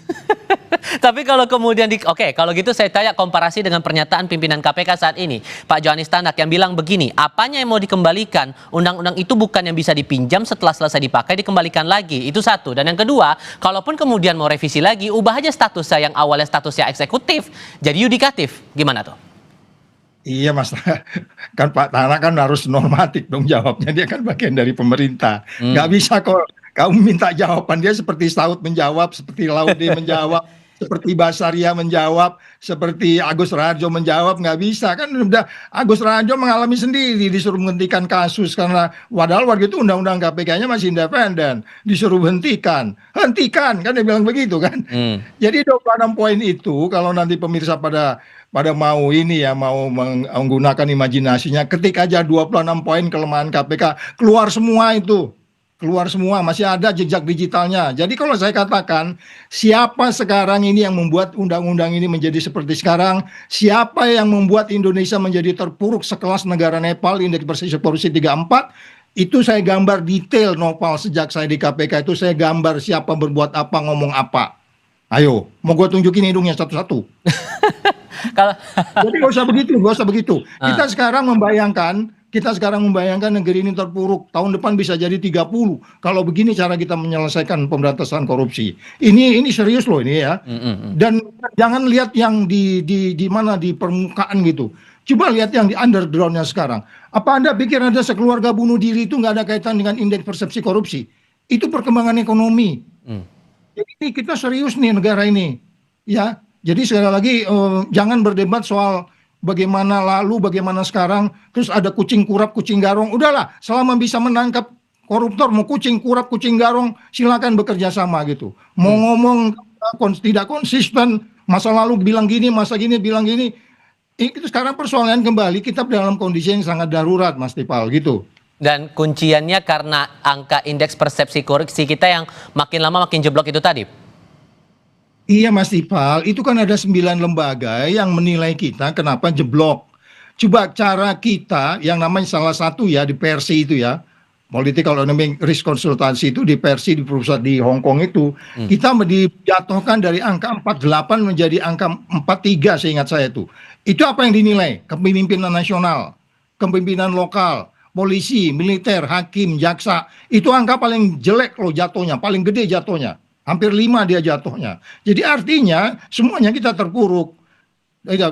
Tapi kalau kemudian kalau gitu saya tanya komparasi dengan pernyataan pimpinan KPK saat ini, Pak Johanis Tanak yang bilang begini, apanya yang mau dikembalikan? Undang-undang itu bukan yang bisa dipinjam setelah selesai dipakai dikembalikan lagi. Itu satu. Dan yang kedua, kalaupun kemudian mau revisi lagi, ubah aja statusnya yang awalnya statusnya eksekutif jadi yudikatif. Gimana tuh? Iya Mas, kan Pak Tanak kan harus normatif dong jawabnya, dia kan bagian dari pemerintah. Nggak bisa kok kamu minta jawaban dia seperti Saud menjawab, seperti Laude menjawab, seperti Basaria menjawab, seperti Agus Raharjo menjawab, nggak bisa kan. Udah Agus Raharjo mengalami sendiri disuruh menghentikan kasus karena padahal waktu itu undang-undang KPK-nya masih independen, disuruh hentikan kan dia bilang begitu kan. Jadi 26 poin itu kalau nanti pemirsa pada mau ini ya, mau menggunakan imajinasinya, ketik aja 26 poin kelemahan KPK, keluar semua itu. Keluar semua, masih ada jejak digitalnya. Jadi kalau saya katakan, siapa sekarang ini yang membuat undang-undang ini menjadi seperti sekarang, siapa yang membuat Indonesia menjadi terpuruk sekelas negara Nepal, indeks persepsi korupsi 34, itu saya gambar detail Nopal sejak saya di KPK itu, saya gambar siapa berbuat apa, ngomong apa. Ayo, mau gue tunjukin hidungnya satu-satu. Jadi gak usah begitu. Kita sekarang membayangkan negeri ini terpuruk, tahun depan bisa jadi 30 kalau begini cara kita menyelesaikan pemberantasan korupsi. Ini serius loh ini ya. Dan jangan lihat yang di mana di permukaan gitu. Coba lihat yang di undergroundnya sekarang. Apa Anda pikir ada sekeluarga bunuh diri itu nggak ada kaitan dengan indeks persepsi korupsi? Itu perkembangan ekonomi. Jadi kita serius nih negara ini. Ya, jadi sekali lagi jangan berdebat soal bagaimana lalu, bagaimana sekarang, terus ada kucing kurap, kucing garong. Udahlah, selama bisa menangkap koruptor, mau kucing kurap, kucing garong, silakan bekerja sama gitu. Mau ngomong tidak konsisten, masa lalu bilang gini, masa gini bilang gini. Itu sekarang persoalan kembali, kita dalam kondisi yang sangat darurat, Mas Tipal, gitu. Dan kunciannya karena angka indeks persepsi korupsi kita yang makin lama makin jeblok itu tadi. Iya Mas Tipal, itu kan ada 9 lembaga yang menilai kita kenapa jeblok. Coba cara kita yang namanya salah satu ya di Persi itu ya, Political Economic Risk Konsultasi itu di Persi di pusat di Hong Kong itu, kita dijatuhkan dari angka 48 menjadi angka 43 seingat saya itu. Itu apa yang dinilai? Kepemimpinan nasional, kepemimpinan lokal, polisi, militer, hakim, jaksa. Itu angka paling jelek loh jatuhnya, paling gede jatuhnya. Hampir 5 dia jatuhnya. Jadi artinya semuanya kita terpuruk.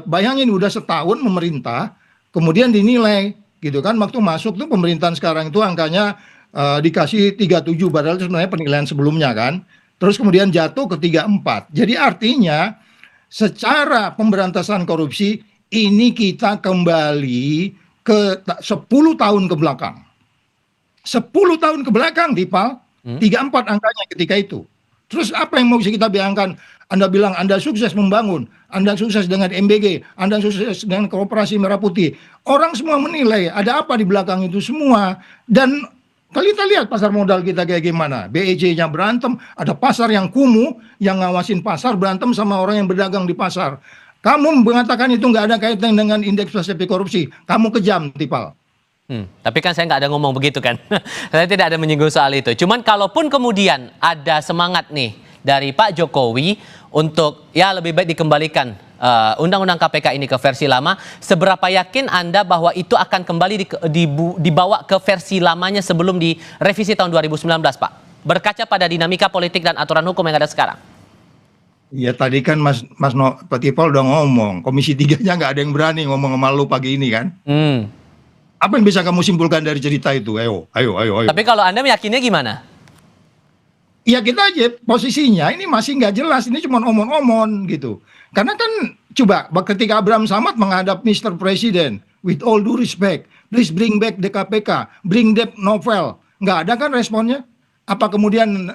Bayangin udah setahun memerintah, kemudian dinilai gitu kan. Waktu masuk tuh pemerintahan sekarang itu angkanya dikasih 37, padahal itu sebenarnya penilaian sebelumnya kan. Terus kemudian jatuh ke 34. Jadi artinya secara pemberantasan korupsi ini kita kembali ke 10 tahun ke belakang. 10 tahun ke belakang, Tipal. 34 angkanya ketika itu. Terus apa yang mau kita bayangkan? Anda bilang Anda sukses membangun, Anda sukses dengan MBG, Anda sukses dengan Koperasi Merah Putih. Orang semua menilai ada apa di belakang itu semua. Dan kita lihat pasar modal kita kayak gimana. BEJ-nya berantem, ada pasar yang kumuh, yang ngawasin pasar berantem sama orang yang berdagang di pasar. Kamu mengatakan itu nggak ada kaitan dengan indeks persepsi korupsi. Kamu kejam, Tipal. Tapi kan saya nggak ada ngomong begitu kan. Saya tidak ada menyinggung soal itu. Cuman kalaupun kemudian ada semangat nih dari Pak Jokowi untuk ya lebih baik dikembalikan Undang-Undang KPK ini ke versi lama, seberapa yakin Anda bahwa itu akan kembali dibawa ke versi lamanya sebelum direvisi tahun 2019, Pak? Berkaca pada dinamika politik dan aturan hukum yang ada sekarang. Ya tadi kan Mas Tipal udah ngomong, Komisi 3-nya nggak ada yang berani ngomong sama lu pagi ini kan. Apa yang bisa kamu simpulkan dari cerita itu? Ayo. Tapi kalau Anda meyakinnya gimana? Ya kita aja posisinya ini masih nggak jelas, ini cuma omong-omong gitu. Karena kan coba ketika Abraham Samad menghadap Mr. President, with all due respect, please bring back the KPK, bring back novel. Nggak ada kan responnya? Apa kemudian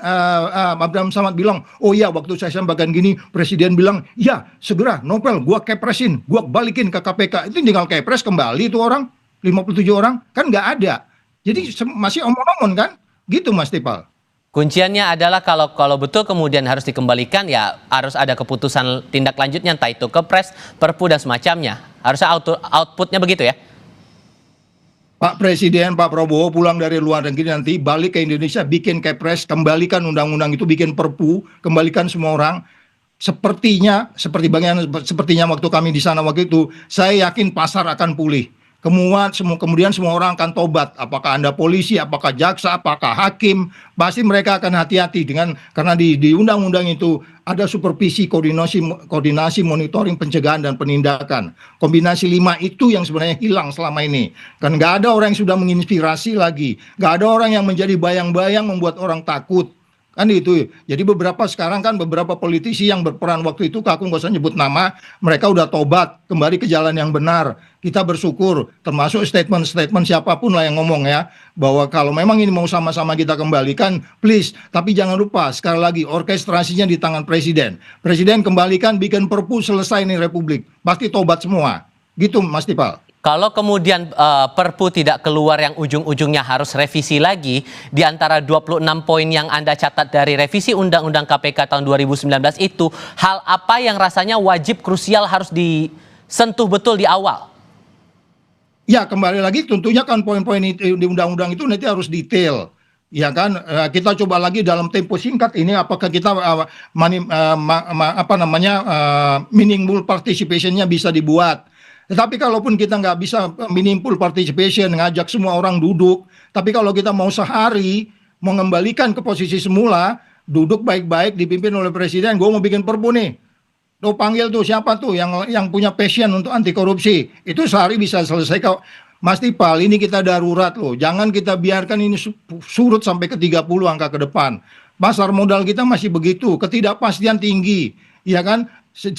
Abraham Samad bilang, oh iya waktu saya sampaikan gini, Presiden bilang, ya segera novel, gua kepresin, gua balikin ke KPK. Itu tinggal kepres kembali tuh orang. 57 orang kan nggak ada, jadi masih omong-omong kan, gitu Mas Tipal. Kunciannya adalah kalau betul kemudian harus dikembalikan ya harus ada keputusan tindak lanjutnya, entah itu Kepres, Perpu dan semacamnya. Harusnya outputnya begitu ya. Pak Presiden, Pak Prabowo pulang dari luar negeri nanti balik ke Indonesia, bikin Kepres, kembalikan undang-undang itu, bikin Perpu, kembalikan semua orang. Sepertinya waktu kami di sana waktu itu, saya yakin pasar akan pulih. Kemudian semua orang akan tobat. Apakah Anda polisi, apakah jaksa, apakah hakim, pasti mereka akan hati-hati karena di undang-undang itu ada supervisi, koordinasi, monitoring, pencegahan dan penindakan. Kombinasi 5 itu yang sebenarnya hilang selama ini. Kan nggak ada orang yang sudah menginspirasi lagi, nggak ada orang yang menjadi bayang-bayang membuat orang takut. Kan itu. Jadi beberapa politisi yang berperan waktu itu, aku nggak usah nyebut nama, mereka udah tobat kembali ke jalan yang benar. Kita bersyukur, termasuk statement siapapun lah yang ngomong ya, bahwa kalau memang ini mau sama-sama kita kembalikan, please, tapi jangan lupa sekali lagi orkestrasinya di tangan Presiden. Presiden kembalikan, bikin Perpu, selesai nih Republik. Pasti tobat semua. Gitu Mas Tipal. Kalau kemudian Perpu tidak keluar yang ujung-ujungnya harus revisi lagi, di antara 26 poin yang Anda catat dari revisi Undang-Undang KPK tahun 2019 itu, hal apa yang rasanya wajib krusial harus disentuh betul di awal? Ya kembali lagi tentunya kan poin-poin di undang-undang itu nanti harus detail. Ya kan, kita coba lagi dalam tempo singkat ini apakah kita meaningful participation-nya bisa dibuat. Tetapi kalaupun kita nggak bisa meaningful participation, ngajak semua orang duduk, tapi kalau kita mau sehari mengembalikan ke posisi semula, duduk baik-baik dipimpin oleh Presiden, gue mau bikin Perpu nih, tuh panggil tuh siapa tuh yang punya passion untuk anti korupsi, itu sehari bisa selesai. Mas Tipal, ini kita darurat loh, jangan kita biarkan ini surut sampai ke 30 angka ke depan. Pasar modal kita masih begitu, ketidakpastian tinggi, ya kan? 9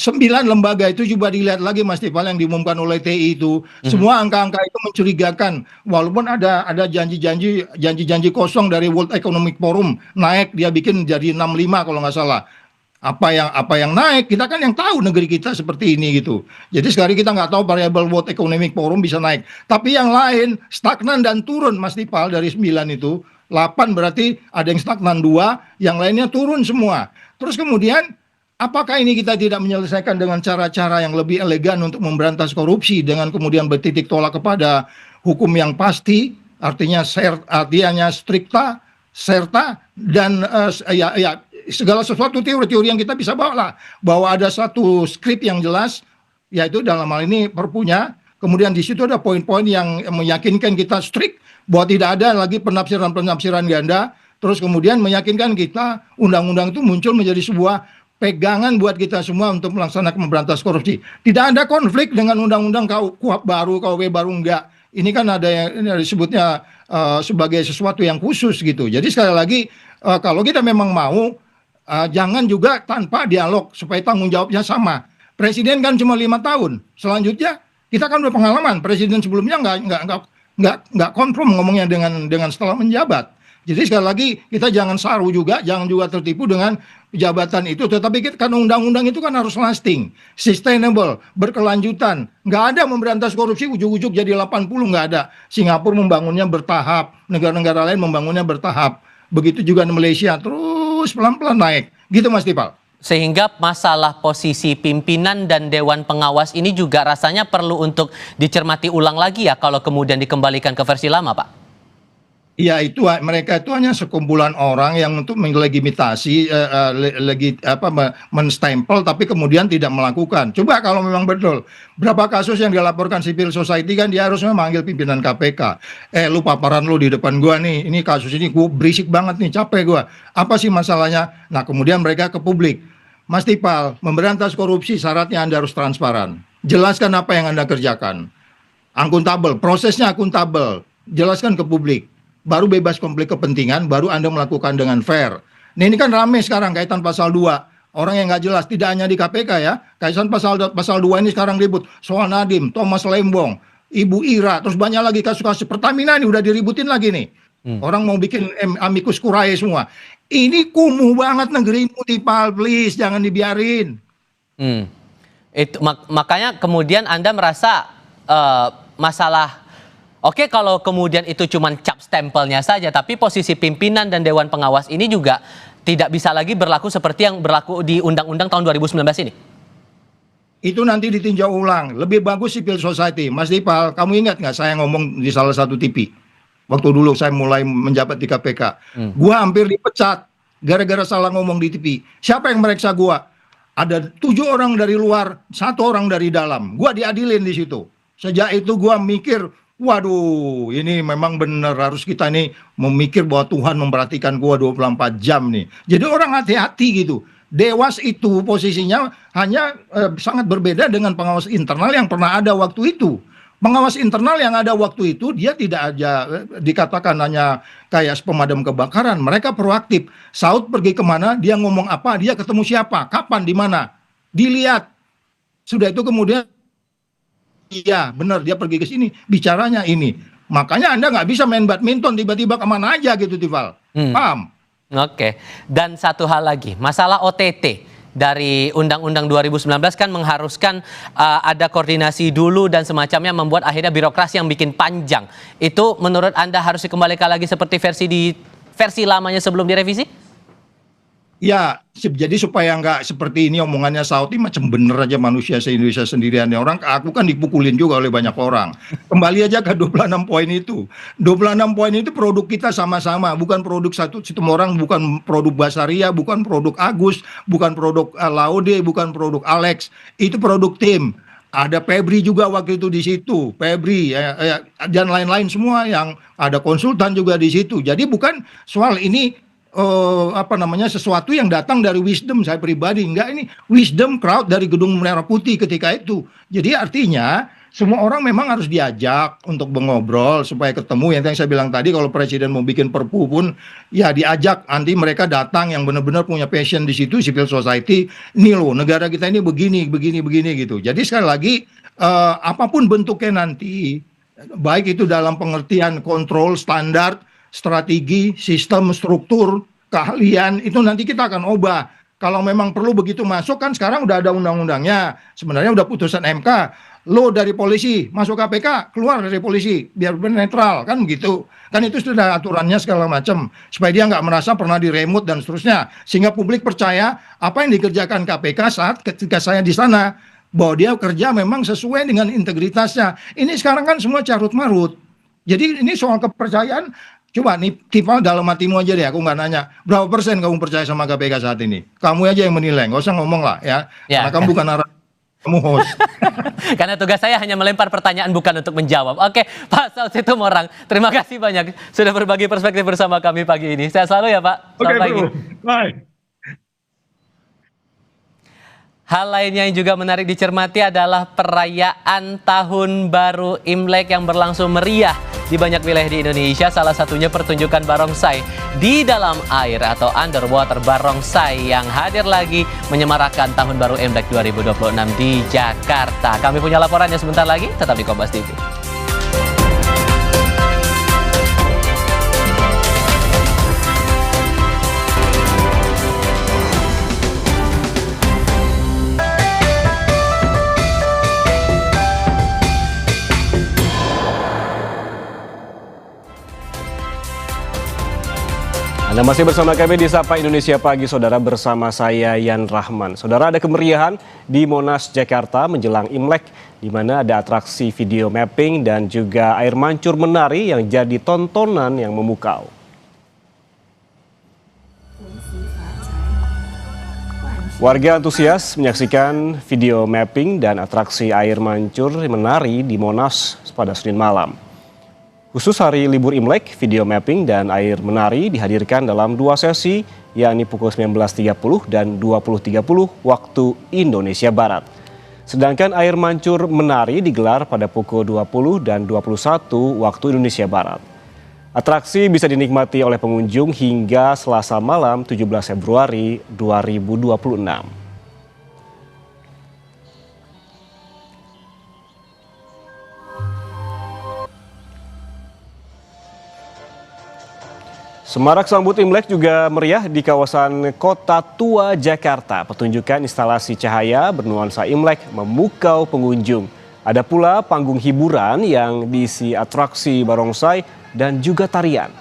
lembaga itu coba dilihat lagi Mas Tipal yang diumumkan oleh TI itu, semua angka-angka itu mencurigakan. Walaupun ada janji-janji kosong dari World Economic Forum naik, dia bikin jadi 65 kalau nggak salah. Apa yang naik, kita kan yang tahu negeri kita seperti ini gitu. Jadi sekarang kita nggak tahu variabel World Economic Forum bisa naik, tapi yang lain stagnan dan turun Mas Tipal. Dari 9 itu 8 berarti ada yang stagnan 2, yang lainnya turun semua. Terus kemudian apakah ini kita tidak menyelesaikan dengan cara-cara yang lebih elegan untuk memberantas korupsi dengan kemudian bertitik tolak kepada hukum yang pasti, artinya strikta, serta, dan segala sesuatu teori-teori yang kita bisa bawa lah, bahwa ada satu skrip yang jelas, yaitu dalam hal ini Perpunya, kemudian di situ ada poin-poin yang meyakinkan kita strict bahwa tidak ada lagi penafsiran ganda, terus kemudian meyakinkan kita undang-undang itu muncul menjadi sebuah pegangan buat kita semua untuk melaksanakan memberantas korupsi. Tidak ada konflik dengan undang-undang KUHP baru, KUHP baru enggak. Ini kan ada yang disebutnya sebagai sesuatu yang khusus gitu. Jadi sekali lagi kalau kita memang mau, jangan juga tanpa dialog supaya tanggung jawabnya sama. Presiden kan cuma 5 tahun. Selanjutnya kita kan udah pengalaman. Presiden sebelumnya nggak konfirm ngomongnya dengan setelah menjabat. Jadi sekali lagi kita jangan saru juga, jangan juga tertipu dengan jabatan itu. Tetapi kan undang-undang itu kan harus lasting, sustainable, berkelanjutan. Nggak ada memberantas korupsi ujuk-ujuk jadi 80, nggak ada. Singapura membangunnya bertahap, negara-negara lain membangunnya bertahap. Begitu juga di Malaysia, terus pelan-pelan naik. Gitu Mas Tipal. Sehingga masalah posisi pimpinan dan Dewan Pengawas ini juga rasanya perlu untuk dicermati ulang lagi ya kalau kemudian dikembalikan ke versi lama, Pak? Ya itu mereka itu hanya sekumpulan orang yang untuk melegitimasi menstempel tapi kemudian tidak melakukan. Coba kalau memang betul berapa kasus yang dilaporkan civil society kan dia harusnya memanggil pimpinan KPK. Lu paparan lu di depan gua nih, ini kasus ini gua berisik banget nih, capek gua. Apa sih masalahnya? Nah, kemudian mereka ke publik. Mas Tipal, memberantas korupsi syaratnya Anda harus transparan. Jelaskan apa yang Anda kerjakan. Akuntabel, prosesnya akuntabel. Jelaskan ke publik. Baru bebas konflik kepentingan, baru Anda melakukan dengan fair. Nah ini kan rame sekarang kaitan pasal 2. Orang yang nggak jelas, tidak hanya di KPK ya. Kaitan pasal 2 ini sekarang ribut. Soal Nadiem, Thomas Lembong, Ibu Ira, terus banyak lagi kasus-kasus Pertamina ini udah diributin lagi nih. Orang mau bikin amicus curiae semua. Ini kumuh banget negerimu Tipal, please jangan dibiarin. Itu makanya kemudian Anda merasa masalah. Oke, kalau kemudian itu cuma cap stempelnya saja, tapi posisi pimpinan dan Dewan Pengawas ini juga tidak bisa lagi berlaku seperti yang berlaku di Undang-Undang tahun 2019 ini. Itu nanti ditinjau ulang. Lebih bagus civil society. Mas Dipal, kamu ingat nggak saya ngomong di salah satu TV? Waktu dulu saya mulai menjabat di KPK. Gua hampir dipecat gara-gara salah ngomong di TV. Siapa yang meriksa gua? Ada 7 orang dari luar, 1 orang dari dalam. Gua diadilin di situ. Sejak itu gua mikir, waduh, ini memang benar harus kita nih memikir bahwa Tuhan memperhatikan gua 24 jam nih. Jadi orang hati-hati gitu. Dewas itu posisinya hanya sangat berbeda dengan pengawas internal yang pernah ada waktu itu. Pengawas internal yang ada waktu itu dia tidak aja dikatakan hanya kayak pemadam kebakaran. Mereka proaktif. Saud pergi kemana, dia ngomong apa, dia ketemu siapa, kapan, di mana. Dilihat. Sudah itu kemudian iya, benar dia pergi ke sini, bicaranya ini. Makanya Anda nggak bisa main badminton tiba-tiba kemana aja gitu, Tival. Paham? Oke. Dan satu hal lagi, masalah OTT dari Undang-Undang 2019 kan mengharuskan ada koordinasi dulu dan semacamnya, membuat akhirnya birokrasi yang bikin panjang. Itu menurut Anda harus dikembalikan lagi seperti versi lamanya sebelum direvisi? Ya, jadi supaya nggak seperti ini omongannya Saudi macam bener aja manusia se-Indonesia sendirian. Orang, aku kan dipukulin juga oleh banyak orang. Kembali aja ke 26 poin itu. 26 poin itu produk kita sama-sama, bukan produk satu orang, bukan produk Basaria, bukan produk Agus, bukan produk Laude, bukan produk Alex. Itu produk tim. Ada Febri juga waktu itu di situ, Febri dan lain-lain semua yang ada konsultan juga di situ. Jadi bukan soal ini sesuatu yang datang dari wisdom saya pribadi, enggak, ini wisdom crowd dari Gedung Merah Putih ketika itu. Jadi artinya semua orang memang harus diajak untuk mengobrol supaya ketemu. Yang saya bilang tadi, kalau presiden mau bikin perpu pun ya diajak, nanti mereka datang yang benar-benar punya passion di situ, civil society. Ini loh negara kita ini begini gitu. Jadi sekali lagi apapun bentuknya nanti, baik itu dalam pengertian kontrol, standar, strategi, sistem, struktur, keahlian, itu nanti kita akan ubah. Kalau memang perlu begitu masuk, kan sekarang udah ada undang-undangnya. Sebenarnya udah putusan MK. Lo dari polisi, masuk KPK, keluar dari polisi, biar netral, kan begitu. Kan itu sudah aturannya segala macam. Supaya dia nggak merasa pernah diremut dan seterusnya. Sehingga publik percaya apa yang dikerjakan KPK saat ketika saya di sana, bahwa dia kerja memang sesuai dengan integritasnya. Ini sekarang kan semua carut-marut. Jadi ini soal kepercayaan. Coba nih, Tival, dalam hatimu aja deh, aku nggak nanya. Berapa persen kamu percaya sama KPK saat ini? Kamu aja yang menilai, nggak usah ngomong lah ya. Karena kamu bukan kamu host. Karena tugas saya hanya melempar pertanyaan, bukan untuk menjawab. Oke, Pak Saud Situmorang, terima kasih banyak sudah berbagi perspektif bersama kami pagi ini. Sehat selalu ya Pak. Selamat pagi. Bye. Hal lainnya yang juga menarik dicermati adalah perayaan Tahun Baru Imlek yang berlangsung meriah di banyak wilayah di Indonesia. Salah satunya pertunjukan barongsai di dalam air atau underwater barongsai yang hadir lagi menyemarakan Tahun Baru Imlek 2026 di Jakarta. Kami punya laporannya sebentar lagi, tetap di Kompas TV. Anda masih bersama kami di Sapa Indonesia Pagi, Saudara, bersama saya Yan Rahman. Saudara, ada kemeriahan di Monas, Jakarta menjelang Imlek, di mana ada atraksi video mapping dan juga air mancur menari yang jadi tontonan yang memukau. Warga antusias menyaksikan video mapping dan atraksi air mancur menari di Monas pada Senin malam. Khusus hari libur Imlek, video mapping dan air menari dihadirkan dalam 2 sesi, yakni pukul 19.30 dan 20.30 waktu Indonesia Barat. Sedangkan air mancur menari digelar pada pukul 20 dan 21 waktu Indonesia Barat. Atraksi bisa dinikmati oleh pengunjung hingga Selasa malam 17 Februari 2026. Semarak sambut Imlek juga meriah di kawasan Kota Tua, Jakarta. Pertunjukan instalasi cahaya bernuansa Imlek memukau pengunjung. Ada pula panggung hiburan yang diisi atraksi barongsai dan juga tarian.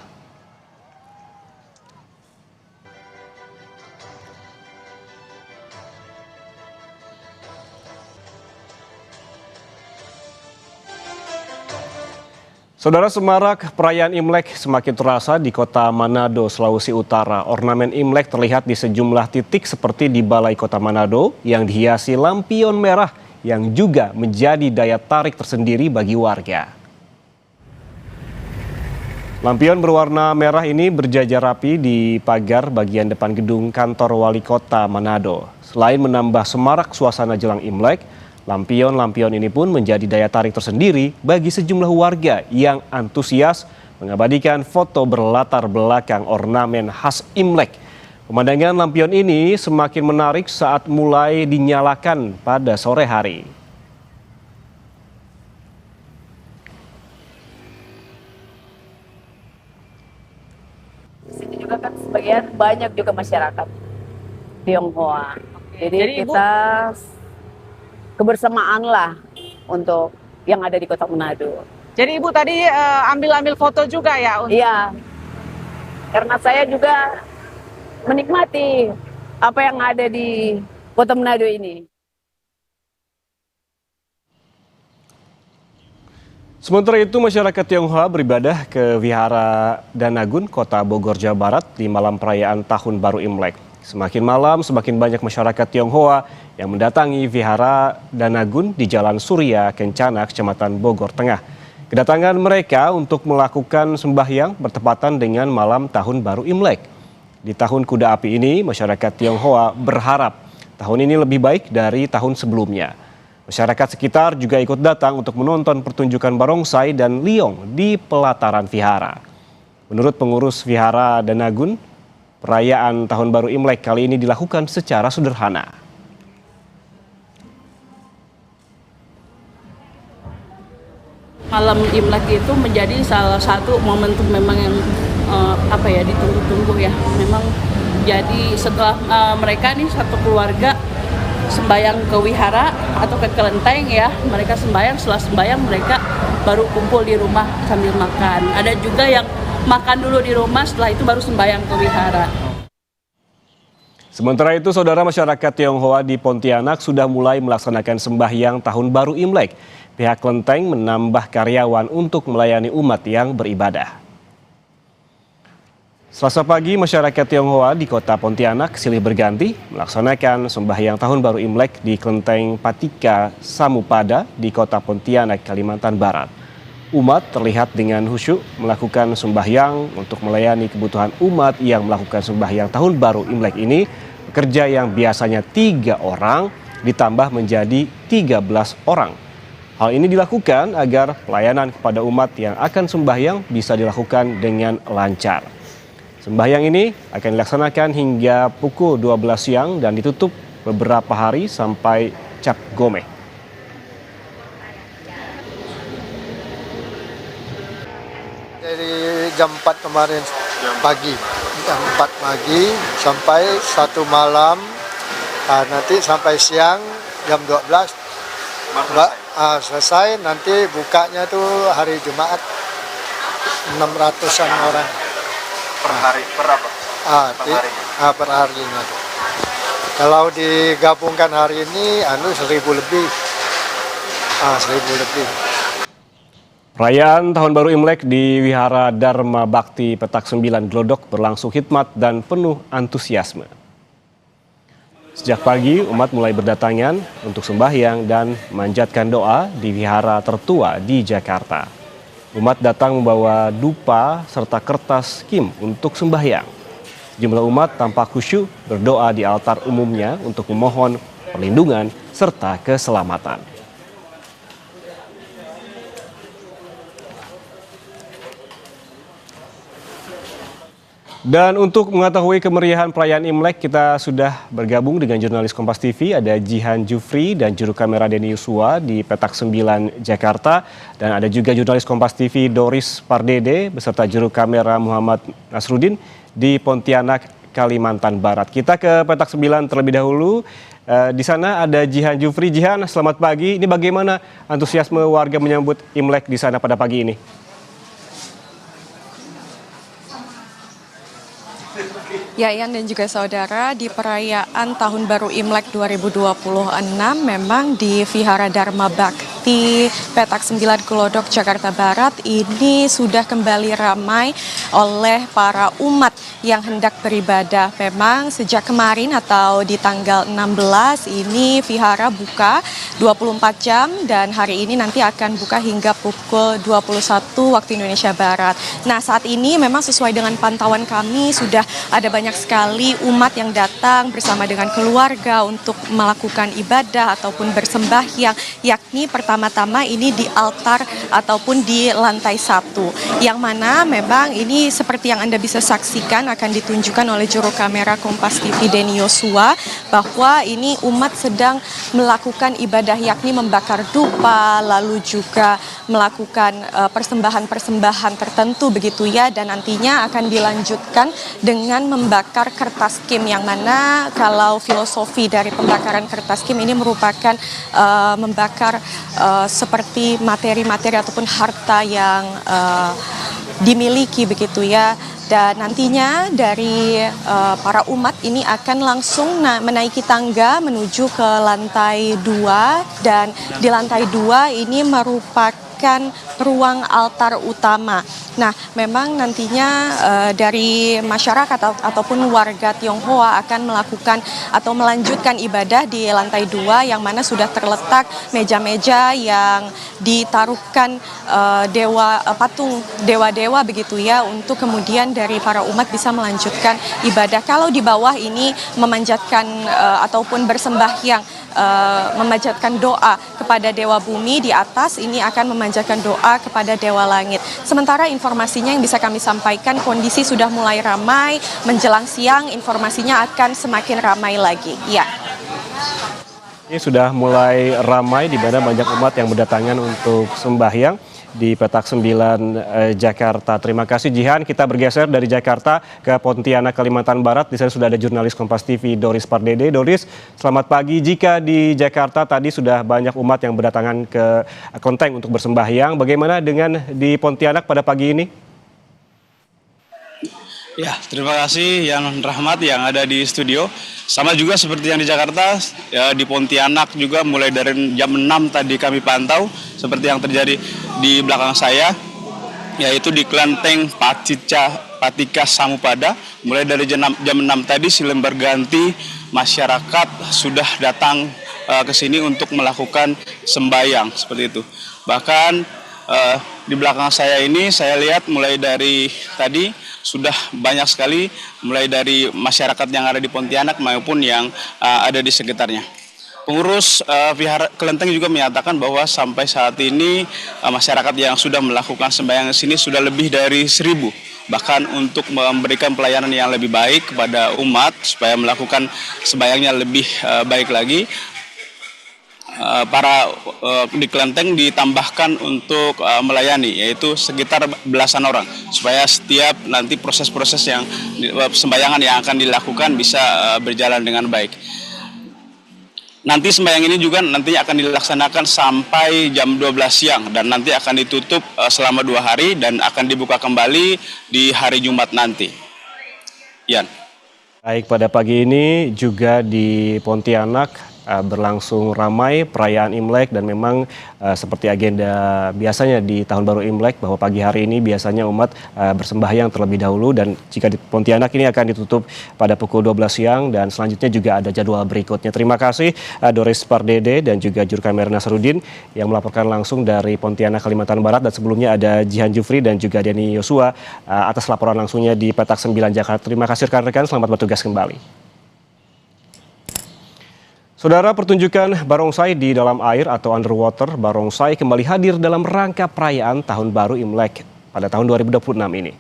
Saudara, semarak perayaan Imlek semakin terasa di Kota Manado, Sulawesi Utara. Ornamen Imlek terlihat di sejumlah titik seperti di Balai Kota Manado yang dihiasi lampion merah yang juga menjadi daya tarik tersendiri bagi warga. Lampion berwarna merah ini berjajar rapi di pagar bagian depan gedung kantor Wali Kota Manado. Selain menambah semarak suasana jelang Imlek, lampion-lampion ini pun menjadi daya tarik tersendiri bagi sejumlah warga yang antusias mengabadikan foto berlatar belakang ornamen khas Imlek. Pemandangan lampion ini semakin menarik saat mulai dinyalakan pada sore hari. Di sini juga kan sebagian banyak juga masyarakat Tionghoa. Jadi kita kebersamaan lah untuk yang ada di Kota Manado. Jadi Ibu tadi ambil foto juga ya? Iya, karena saya juga menikmati apa yang ada di Kota Manado ini. Sementara itu, masyarakat Tionghoa beribadah ke Wihara Danagun, Kota Bogor, Jawa Barat di malam perayaan Tahun Baru Imlek. Semakin malam, semakin banyak masyarakat Tionghoa yang mendatangi Wihara Danagun di Jalan Surya Kencana, Kecamatan Bogor Tengah. Kedatangan mereka untuk melakukan sembahyang bertepatan dengan malam Tahun Baru Imlek. Di tahun kuda api ini, masyarakat Tionghoa berharap tahun ini lebih baik dari tahun sebelumnya. Masyarakat sekitar juga ikut datang untuk menonton pertunjukan barongsai dan liong di pelataran vihara. Menurut pengurus Wihara Danagun, perayaan Tahun Baru Imlek kali ini dilakukan secara sederhana. Malam Imlek itu menjadi salah satu momentum memang yang ditunggu-tunggu ya. Memang jadi setelah mereka nih satu keluarga sembayang ke wihara atau ke kelenteng ya, mereka sembayang, setelah sembayang mereka baru kumpul di rumah sambil makan. Ada juga yang makan dulu di rumah, setelah itu baru sembahyang ke wihara. Sementara itu, saudara, masyarakat Tionghoa di Pontianak sudah mulai melaksanakan sembahyang Tahun Baru Imlek. Pihak kelenteng menambah karyawan untuk melayani umat yang beribadah. Selasa pagi, masyarakat Tionghoa di Kota Pontianak silih berganti melaksanakan sembahyang Tahun Baru Imlek di Kelenteng Patika Samupada di Kota Pontianak, Kalimantan Barat. Umat terlihat dengan khusyuk melakukan sembahyang untuk melayani kebutuhan umat yang melakukan sembahyang Tahun Baru Imlek ini. Pekerja yang biasanya 3 orang ditambah menjadi 13 orang. Hal ini dilakukan agar pelayanan kepada umat yang akan sembahyang bisa dilakukan dengan lancar. Sembahyang ini akan dilaksanakan hingga pukul 12 siang dan ditutup beberapa hari sampai Cap Gomeh. Dari jam 4 kemarin pagi, jam 4 pagi sampai 1 malam, nanti sampai siang jam 12 selesai. Nanti bukanya tuh hari Jumat 600-an orang. Per hari berapa? Per harinya. Kalau digabungkan hari ini 1.000 lebih. 1.000 lebih. Perayaan Tahun Baru Imlek di Wihara Dharma Bakti Petak 9 Glodok berlangsung hikmat dan penuh antusiasme. Sejak pagi, umat mulai berdatangan untuk sembahyang dan manjatkan doa di wihara tertua di Jakarta. Umat datang membawa dupa serta kertas kim untuk sembahyang. Jumlah umat tampak khusyuk berdoa di altar umumnya untuk memohon perlindungan serta keselamatan. Dan untuk mengetahui kemeriahan perayaan Imlek, kita sudah bergabung dengan jurnalis Kompas TV, ada Jihan Jufri dan juru kamera Denny Yusua di Petak 9 Jakarta. Dan ada juga jurnalis Kompas TV Doris Pardede beserta juru kamera Muhammad Nasruddin di Pontianak, Kalimantan Barat. Kita ke Petak 9 terlebih dahulu. Di sana ada Jihan Jufri. Jihan, selamat pagi. Ini bagaimana antusiasme warga menyambut Imlek di sana pada pagi ini? Ya, Ian dan juga saudara, di perayaan Tahun Baru Imlek 2026 memang di Vihara Dharma Bakti Petak 9 Glodok, Jakarta Barat ini sudah kembali ramai oleh para umat yang hendak beribadah. Memang sejak kemarin atau di tanggal 16 ini Vihara buka 24 jam dan hari ini nanti akan buka hingga pukul 21 waktu Indonesia Barat. Nah, saat ini memang sesuai dengan pantauan kami sudah ada banyak sekali umat yang datang bersama dengan keluarga untuk melakukan ibadah ataupun bersembahyang, yakni pertama-tama ini di altar ataupun di lantai 1, yang mana memang ini seperti yang Anda bisa saksikan akan ditunjukkan oleh juru kamera Kompas TV Denny Yusua bahwa ini umat sedang melakukan ibadah yakni membakar dupa, lalu juga melakukan persembahan-persembahan tertentu begitu ya, dan nantinya akan dilanjutkan dengan membakar kertas kim, yang mana kalau filosofi dari pembakaran kertas kim ini merupakan membakar seperti materi-materi ataupun harta yang dimiliki begitu ya. Dan nantinya dari para umat ini akan langsung menaiki tangga menuju ke lantai 2, dan di lantai 2 ini merupakan ruang altar utama. Nah, memang nantinya dari masyarakat ataupun warga Tionghoa akan melakukan atau melanjutkan ibadah di lantai 2, yang mana sudah terletak meja-meja yang ditaruhkan patung dewa-dewa begitu ya, untuk kemudian dari para umat bisa melanjutkan ibadah. Kalau di bawah ini memanjatkan ataupun bersembahyang, memanjatkan doa kepada Dewa Bumi, di atas ini akan memanjatkan doa kepada Dewa Langit. Sementara informasinya yang bisa kami sampaikan, kondisi sudah mulai ramai, menjelang siang informasinya akan semakin ramai lagi. Ya. Ini sudah mulai ramai di mana banyak umat yang berdatangan untuk sembahyang di Petak 9 Jakarta. Terima kasih Jihan. Kita bergeser dari Jakarta ke Pontianak, Kalimantan Barat. Di sana sudah ada jurnalis Kompas TV Doris Pardede. Doris, selamat pagi. Jika di Jakarta tadi sudah banyak umat yang berdatangan ke kelenteng untuk bersembahyang, bagaimana dengan di Pontianak pada pagi ini? Ya, terima kasih yang Rahmat yang ada di studio. Sama juga seperti yang di Jakarta, ya, di Pontianak juga mulai dari jam 6 tadi kami pantau seperti yang terjadi di belakang saya, yaitu di kelenteng Patika Samupada. Mulai dari jam 6 tadi silih berganti masyarakat sudah datang ke sini untuk melakukan sembahyang seperti itu. Bahkan di belakang saya ini saya lihat mulai dari tadi sudah banyak sekali, mulai dari masyarakat yang ada di Pontianak maupun yang ada di sekitarnya. Pengurus Vihara Kelenteng juga menyatakan bahwa sampai saat ini masyarakat yang sudah melakukan sembahyang di sini sudah lebih dari 1.000. Bahkan untuk memberikan pelayanan yang lebih baik kepada umat supaya melakukan sembahyangnya lebih baik lagi, para di kelenteng ditambahkan untuk melayani, yaitu sekitar belasan orang, supaya setiap nanti proses-proses yang sembayangan yang akan dilakukan bisa berjalan dengan baik. Nanti sembahyang ini juga nanti akan dilaksanakan sampai jam 12 siang dan nanti akan ditutup selama 2 hari dan akan dibuka kembali di hari Jumat nanti. Ian. Baik, pada pagi ini juga di Pontianak berlangsung ramai perayaan Imlek dan memang seperti agenda biasanya di Tahun Baru Imlek bahwa pagi hari ini biasanya umat bersembahyang terlebih dahulu dan jika di Pontianak ini akan ditutup pada pukul 12 siang dan selanjutnya juga ada jadwal berikutnya. Terima kasih Doris Pardede dan juga juru kamera Nasruddin yang melaporkan langsung dari Pontianak, Kalimantan Barat, dan sebelumnya ada Jihan Jufri dan juga Denny Yosua atas laporan langsungnya di Petak 9 Jakarta. Terima kasih rekan-rekan, selamat bertugas kembali. Saudara, pertunjukan barongsai di dalam air atau underwater barongsai kembali hadir dalam rangka perayaan Tahun Baru Imlek pada tahun 2026 ini.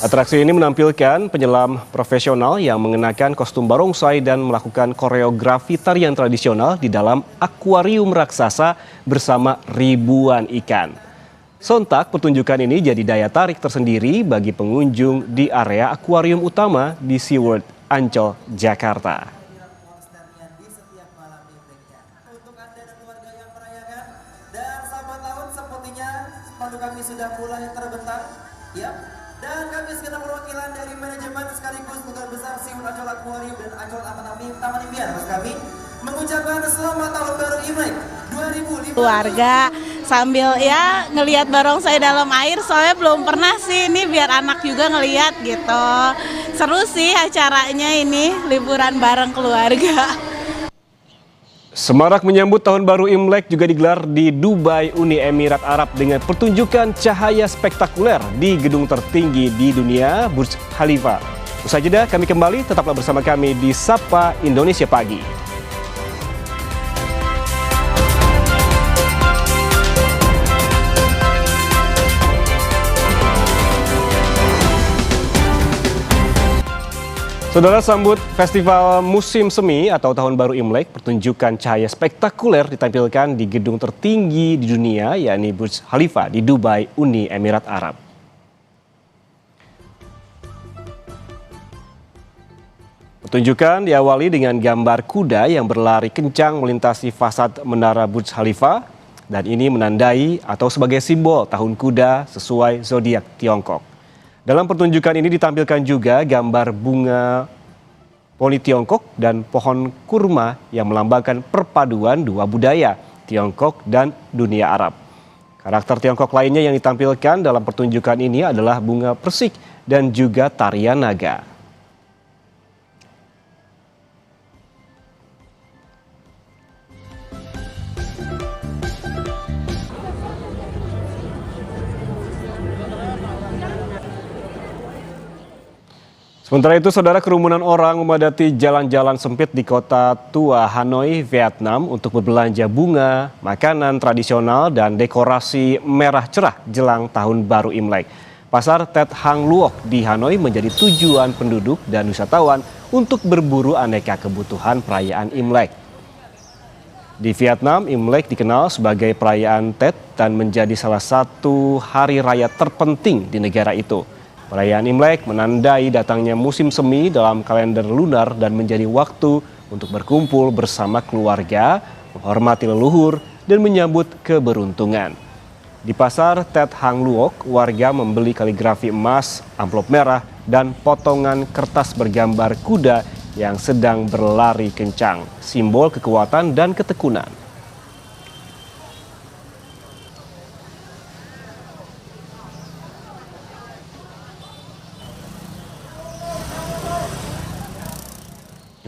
Atraksi ini menampilkan penyelam profesional yang mengenakan kostum barongsai dan melakukan koreografi tarian tradisional di dalam akuarium raksasa bersama ribuan ikan. Sontak pertunjukan ini jadi daya tarik tersendiri bagi pengunjung di area akuarium utama di SeaWorld Ancol, Jakarta. Dan selamat tahun, sepertinya spanduk kami sudah mulai terbentang. Ya. Dan kami segenap perwakilan dari manajemen sekaligus Duta Besar SeaWorld Ancol Aquarium dan Ancol Taman Impian kami mengucapkan selamat tahun baru Imlek 2025. Keluarga sambil ya ngelihat barongsai dalam air, soalnya belum pernah sih, ini biar anak juga ngelihat gitu. Seru sih acaranya ini, liburan bareng keluarga. Semarak menyambut Tahun Baru Imlek juga digelar di Dubai, Uni Emirat Arab dengan pertunjukan cahaya spektakuler di gedung tertinggi di dunia, Burj Khalifa. Usai jeda kami kembali, tetaplah bersama kami di Sapa Indonesia Pagi. Saudara, sambut Festival Musim Semi atau Tahun Baru Imlek, pertunjukan cahaya spektakuler ditampilkan di gedung tertinggi di dunia, yakni Burj Khalifa di Dubai, Uni Emirat Arab. Pertunjukan diawali dengan gambar kuda yang berlari kencang melintasi fasad menara Burj Khalifa, dan ini menandai atau sebagai simbol tahun kuda sesuai zodiak Tiongkok. Dalam pertunjukan ini ditampilkan juga gambar bunga poni Tiongkok dan pohon kurma yang melambangkan perpaduan dua budaya, Tiongkok dan dunia Arab. Karakter Tiongkok lainnya yang ditampilkan dalam pertunjukan ini adalah bunga persik dan juga tarian naga. Sementara itu, saudara, kerumunan orang memadati jalan-jalan sempit di kota tua Hanoi, Vietnam untuk berbelanja bunga, makanan tradisional, dan dekorasi merah cerah jelang Tahun Baru Imlek. Pasar Tet Hang Luok di Hanoi menjadi tujuan penduduk dan wisatawan untuk berburu aneka kebutuhan perayaan Imlek. Di Vietnam, Imlek dikenal sebagai perayaan Tet dan menjadi salah satu hari raya terpenting di negara itu. Perayaan Imlek menandai datangnya musim semi dalam kalender lunar dan menjadi waktu untuk berkumpul bersama keluarga, menghormati leluhur, dan menyambut keberuntungan. Di pasar Tet Hang Luok, warga membeli kaligrafi emas, amplop merah, dan potongan kertas bergambar kuda yang sedang berlari kencang, simbol kekuatan dan ketekunan.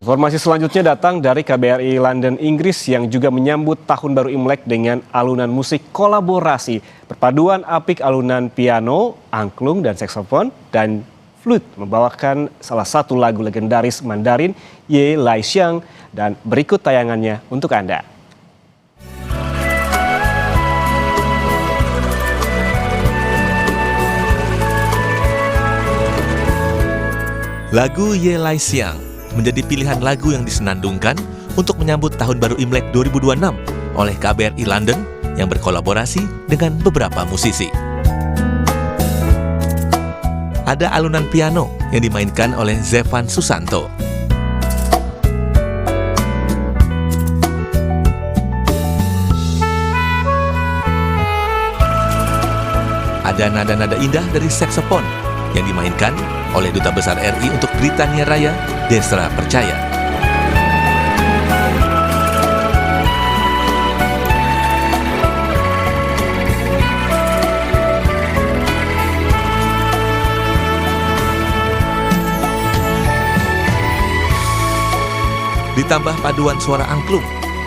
Informasi selanjutnya datang dari KBRI London, Inggris yang juga menyambut Tahun Baru Imlek dengan alunan musik kolaborasi. Perpaduan apik alunan piano, angklung, dan saksofon, dan flute membawakan salah satu lagu legendaris Mandarin, Ye Lai Xiang, dan berikut tayangannya untuk Anda. Lagu Ye Lai Xiang menjadi pilihan lagu yang disenandungkan untuk menyambut Tahun Baru Imlek 2026 oleh KBRI London yang berkolaborasi dengan beberapa musisi. Ada alunan piano yang dimainkan oleh Zevan Susanto. ada nada-nada indah dari saksofon yang dimainkan oleh Duta Besar RI untuk Britania Raya, Desra Percaya. Ditambah paduan suara angklung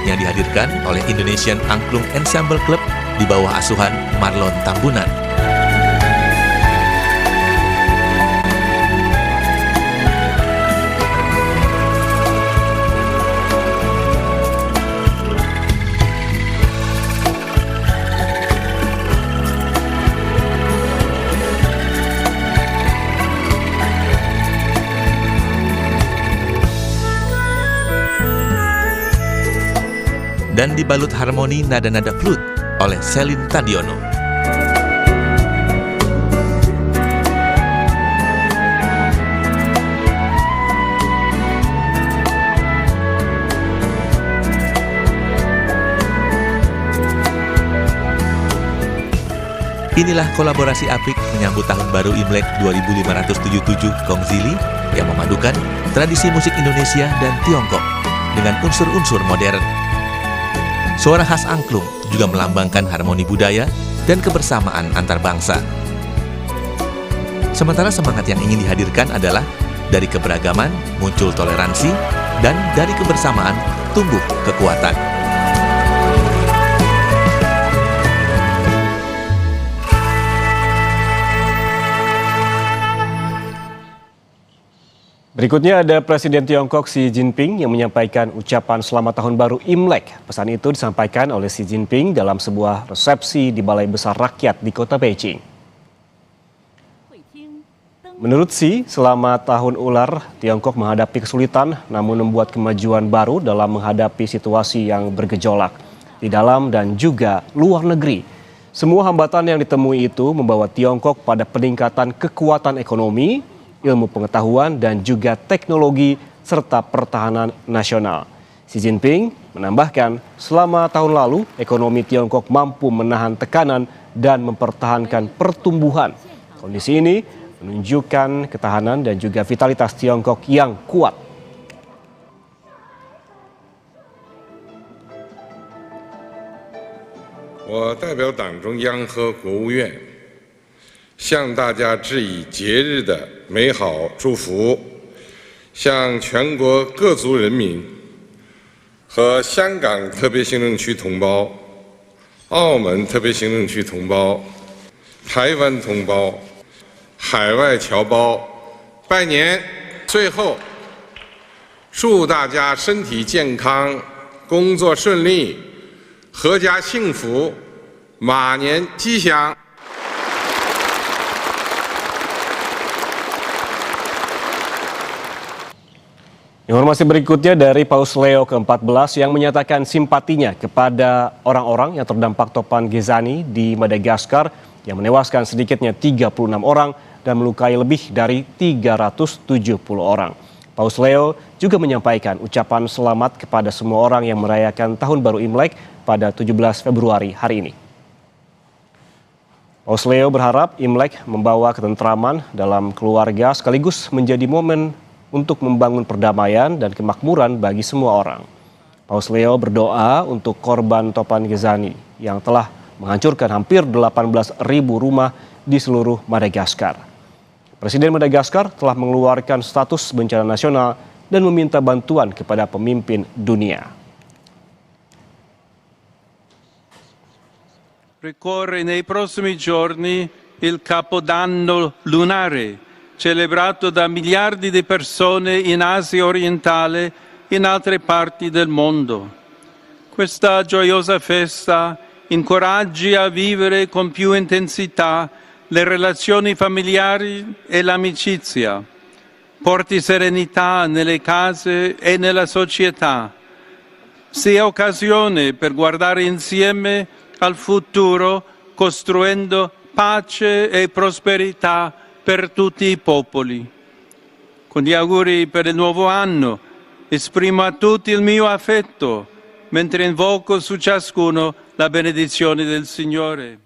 yang dihadirkan oleh Indonesian Angklung Ensemble Club di bawah asuhan Marlon Tambunan. Dan dibalut harmoni nada-nada flute oleh Selin Tadiono. Inilah kolaborasi apik menyambut Tahun Baru Imlek 2577 Kongzili yang memadukan tradisi musik Indonesia dan Tiongkok dengan unsur-unsur modern. Suara khas angklung juga melambangkan harmoni budaya dan kebersamaan antar bangsa. Sementara semangat yang ingin dihadirkan adalah dari keberagaman muncul toleransi dan dari kebersamaan tumbuh kekuatan. Berikutnya ada Presiden Tiongkok Xi Jinping yang menyampaikan ucapan Selamat Tahun Baru Imlek. Pesan itu disampaikan oleh Xi Jinping dalam sebuah resepsi di Balai Besar Rakyat di kota Beijing. Menurut Xi, selama Tahun Ular, Tiongkok menghadapi kesulitan namun membuat kemajuan baru dalam menghadapi situasi yang bergejolak di dalam dan juga luar negeri. Semua hambatan yang ditemui itu membawa Tiongkok pada peningkatan kekuatan ekonomi, ilmu pengetahuan dan juga teknologi serta pertahanan nasional. Xi Jinping menambahkan selama tahun lalu ekonomi Tiongkok mampu menahan tekanan dan mempertahankan pertumbuhan. Kondisi ini menunjukkan ketahanan dan juga vitalitas Tiongkok yang kuat. 我代表党中央和国务院向大家致以节日的美好祝福，向全国各族人民和香港特别行政区同胞、澳门特别行政区同胞、台湾同胞、海外侨胞拜年。最后，祝大家身体健康，工作顺利，阖家幸福，马年吉祥。 Informasi berikutnya dari Paus Leo ke-14 yang menyatakan simpatinya kepada orang-orang yang terdampak topan Genzani di Madagaskar yang menewaskan sedikitnya 36 orang dan melukai lebih dari 370 orang. Paus Leo juga menyampaikan ucapan selamat kepada semua orang yang merayakan Tahun Baru Imlek pada 17 Februari hari ini. Paus Leo berharap Imlek membawa ketentraman dalam keluarga sekaligus menjadi momen untuk membangun perdamaian dan kemakmuran bagi semua orang. Paus Leo berdoa untuk korban topan Genzani yang telah menghancurkan hampir 18.000 rumah di seluruh Madagaskar. Presiden Madagaskar telah mengeluarkan status bencana nasional dan meminta bantuan kepada pemimpin dunia. Ricorre nei prossimi giorni il Capodanno lunare, celebrato da miliardi di persone in Asia orientale e in altre parti del mondo. Questa gioiosa festa incoraggi a vivere con più intensità le relazioni familiari e l'amicizia, porti serenità nelle case e nella società, sia occasione per guardare insieme al futuro costruendo pace e prosperità per tutti i popoli. Con gli auguri per il nuovo anno esprimo a tutti il mio affetto, mentre invoco su ciascuno la benedizione del Signore.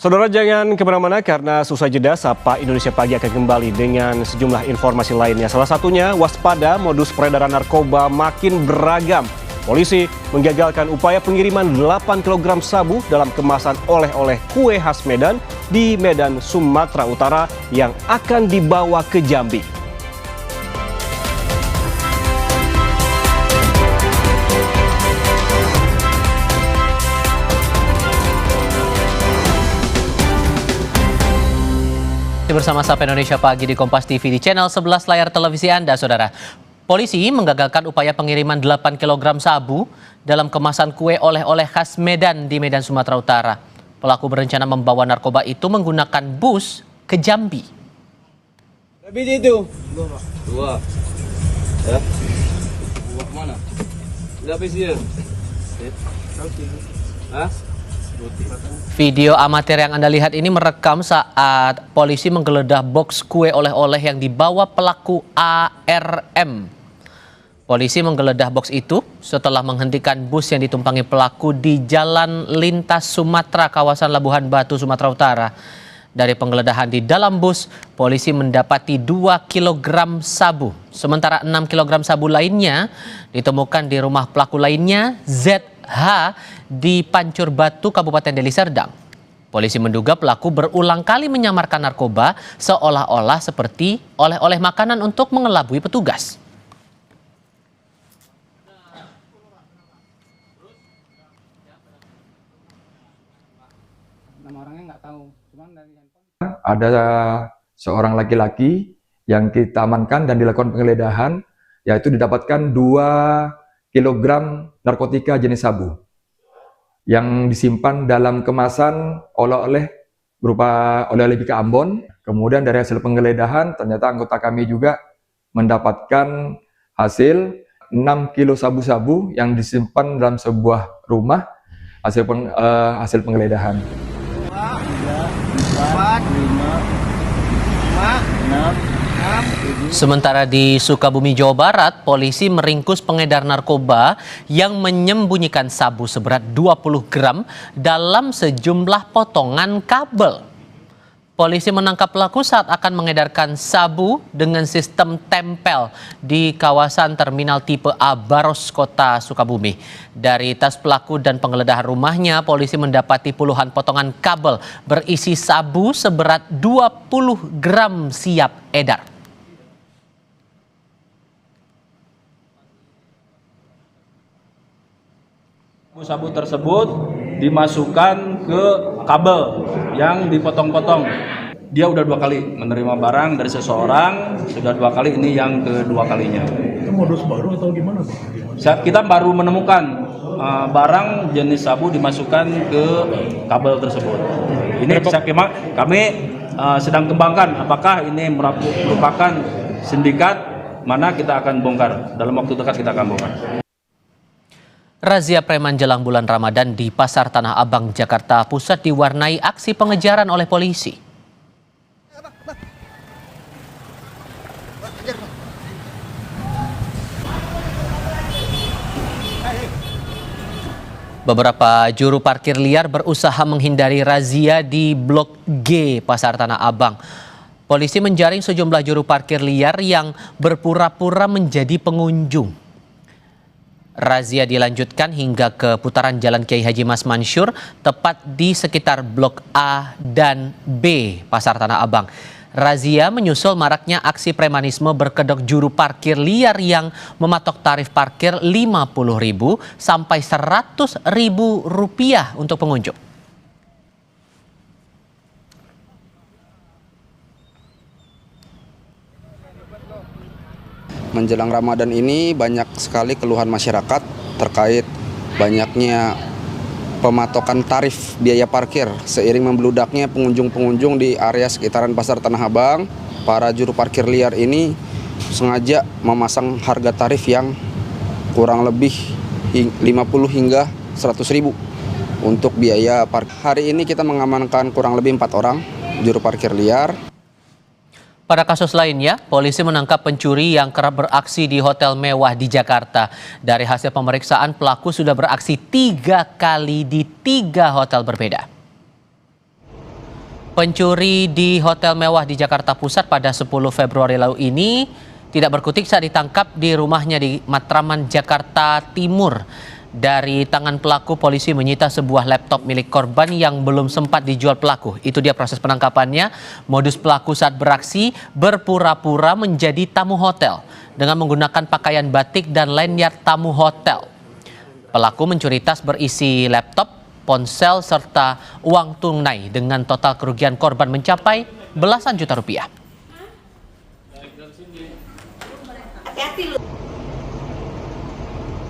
Saudara jangan kemana-mana karena susah jeda Sapa Indonesia Pagi akan kembali dengan sejumlah informasi lainnya. Salah satunya waspada modus peredaran narkoba makin beragam. Polisi menggagalkan upaya pengiriman 8 kg sabu dalam kemasan oleh-oleh kue khas Medan di Medan, Sumatera Utara yang akan dibawa ke Jambi. Bersama Sapa Indonesia Pagi di Kompas TV di channel 11 layar televisi Anda, Saudara. Polisi menggagalkan upaya pengiriman 8 kg sabu dalam kemasan kue oleh-oleh khas Medan di Medan, Sumatera Utara. Pelaku berencana membawa narkoba itu menggunakan bus ke Jambi. Habis itu? Dua. Ya. Buah mana? Habis dia. Hah? Video amatir yang Anda lihat ini merekam saat polisi menggeledah box kue oleh-oleh yang dibawa pelaku ARM. Polisi menggeledah box itu setelah menghentikan bus yang ditumpangi pelaku di Jalan Lintas Sumatera, kawasan Labuhan Batu, Sumatera Utara. Dari penggeledahan di dalam bus, polisi mendapati 2 kg sabu. Sementara 6 kg sabu lainnya ditemukan di rumah pelaku lainnya, ZH, di Pancur Batu, Kabupaten Deli Serdang. Polisi menduga pelaku berulang kali menyamarkan narkoba seolah-olah seperti oleh-oleh makanan untuk mengelabui petugas. Nama orangnya nggak tahu, cuman dari ada seorang laki-laki yang kita amankan dan dilakukan penggeledahan, yaitu didapatkan 2 kg narkotika jenis sabu yang disimpan dalam kemasan oleh-oleh berupa oleh-oleh Bika Ambon. Kemudian dari hasil penggeledahan ternyata anggota kami juga mendapatkan hasil 6 kilo sabu-sabu yang disimpan dalam sebuah rumah hasil penggeledahan. 4, 5, 6. Sementara di Sukabumi, Jawa Barat, polisi meringkus pengedar narkoba yang menyembunyikan sabu seberat 20 gram dalam sejumlah potongan kabel. Polisi menangkap pelaku saat akan mengedarkan sabu dengan sistem tempel di kawasan terminal tipe A Baros, Kota Sukabumi. Dari tas pelaku dan penggeledahan rumahnya, polisi mendapati puluhan potongan kabel berisi sabu seberat 20 gram siap edar. Sabu tersebut dimasukkan ke kabel yang dipotong-potong. Dia udah 2 kali menerima barang dari seseorang, sudah 2 kali, ini yang kedua kalinya. Itu modus baru atau gimana? Kita baru menemukan barang jenis sabu dimasukkan ke kabel tersebut. Ini kami sedang kembangkan apakah ini merupakan sindikat, mana kita akan bongkar. Dalam waktu dekat kita akan bongkar. Razia preman jelang bulan Ramadan di Pasar Tanah Abang, Jakarta Pusat diwarnai aksi pengejaran oleh polisi. Beberapa juru parkir liar berusaha menghindari razia di Blok G Pasar Tanah Abang. Polisi menjaring sejumlah juru parkir liar yang berpura-pura menjadi pengunjung. Razia dilanjutkan hingga ke putaran Jalan Kiai Haji Mas Mansur, tepat di sekitar Blok A dan B Pasar Tanah Abang. Razia menyusul maraknya aksi premanisme berkedok juru parkir liar yang mematok tarif parkir Rp50.000 sampai Rp100.000 untuk pengunjung. Menjelang Ramadan ini banyak sekali keluhan masyarakat terkait banyaknya pematokan tarif biaya parkir. Seiring membludaknya pengunjung-pengunjung di area sekitaran Pasar Tanah Abang, para juru parkir liar ini sengaja memasang harga tarif yang kurang lebih 50 hingga 100.000 untuk biaya parkir. Hari ini kita mengamankan kurang lebih 4 orang juru parkir liar. Pada kasus lainnya, polisi menangkap pencuri yang kerap beraksi di hotel mewah di Jakarta. Dari hasil pemeriksaan, pelaku sudah beraksi 3 kali di 3 hotel berbeda. Pencuri di hotel mewah di Jakarta Pusat pada 10 Februari lalu ini tidak berkutik saat ditangkap di rumahnya di Matraman, Jakarta Timur. Dari tangan pelaku, polisi menyita sebuah laptop milik korban yang belum sempat dijual pelaku. Itu dia proses penangkapannya. Modus pelaku saat beraksi berpura-pura menjadi tamu hotel dengan menggunakan pakaian batik dan lanyard tamu hotel. Pelaku mencuri tas berisi laptop, ponsel, serta uang tunai dengan total kerugian korban mencapai belasan juta rupiah.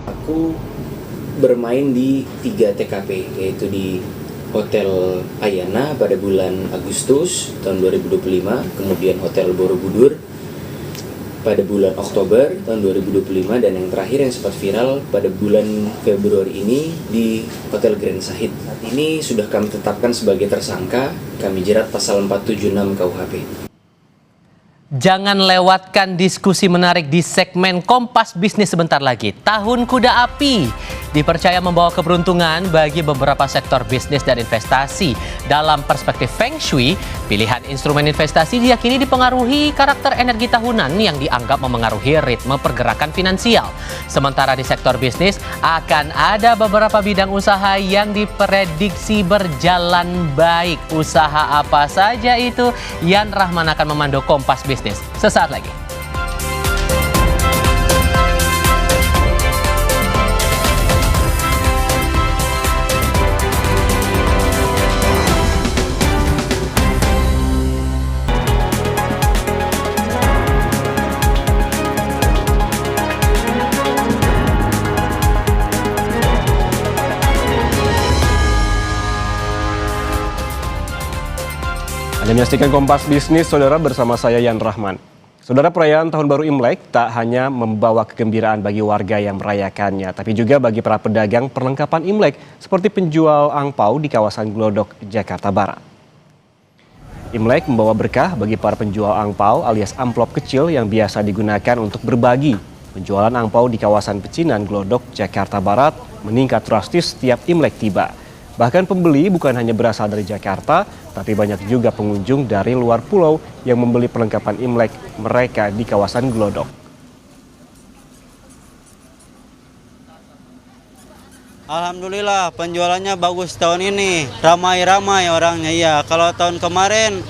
Aku bermain di 3 TKP, yaitu di Hotel Ayana pada bulan Agustus tahun 2025, kemudian Hotel Borobudur pada bulan Oktober tahun 2025, dan yang terakhir yang sempat viral pada bulan Februari ini di Hotel Grand Sahid. Saat ini sudah kami tetapkan sebagai tersangka, kami jerat pasal 476 KUHP. Jangan lewatkan diskusi menarik di segmen Kompas Bisnis sebentar lagi. Tahun Kuda Api dipercaya membawa keberuntungan bagi beberapa sektor bisnis dan investasi. Dalam perspektif Feng Shui, pilihan instrumen investasi diyakini dipengaruhi karakter energi tahunan yang dianggap memengaruhi ritme pergerakan finansial. Sementara di sektor bisnis akan ada beberapa bidang usaha yang diprediksi berjalan baik. Usaha apa saja itu? Yan Rahman akan memandu Kompas Bisnis sesaat lagi. Anda menyaksikan Kompas Bisnis, Saudara, bersama saya Yan Rahman. Saudara, perayaan Tahun Baru Imlek tak hanya membawa kegembiraan bagi warga yang merayakannya, tapi juga bagi para pedagang perlengkapan Imlek seperti penjual angpau di kawasan Glodok, Jakarta Barat. Imlek membawa berkah bagi para penjual angpau alias amplop kecil yang biasa digunakan untuk berbagi. Penjualan angpau di kawasan Pecinan, Glodok, Jakarta Barat meningkat drastis setiap Imlek tiba. Bahkan pembeli bukan hanya berasal dari Jakarta, tapi banyak juga pengunjung dari luar pulau yang membeli perlengkapan Imlek mereka di kawasan Glodok. Alhamdulillah penjualannya bagus tahun ini, ramai-ramai orangnya. Ya, kalau tahun kemarin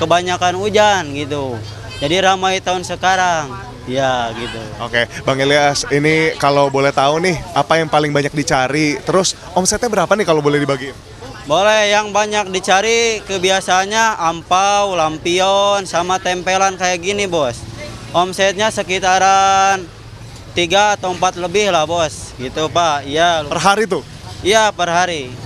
kebanyakan hujan gitu, jadi ramai tahun sekarang. Ya gitu. Oke, Bang Ilyas, ini kalau boleh tahu nih, apa yang paling banyak dicari? Terus omsetnya berapa nih kalau boleh dibagi? Boleh, yang banyak dicari kebiasaannya ampau, lampion, sama tempelan kayak gini, Bos. Omsetnya sekitaran 3 atau 4 lebih lah, Bos. Gitu, Pak. Iya. Per hari tuh? Iya, per hari.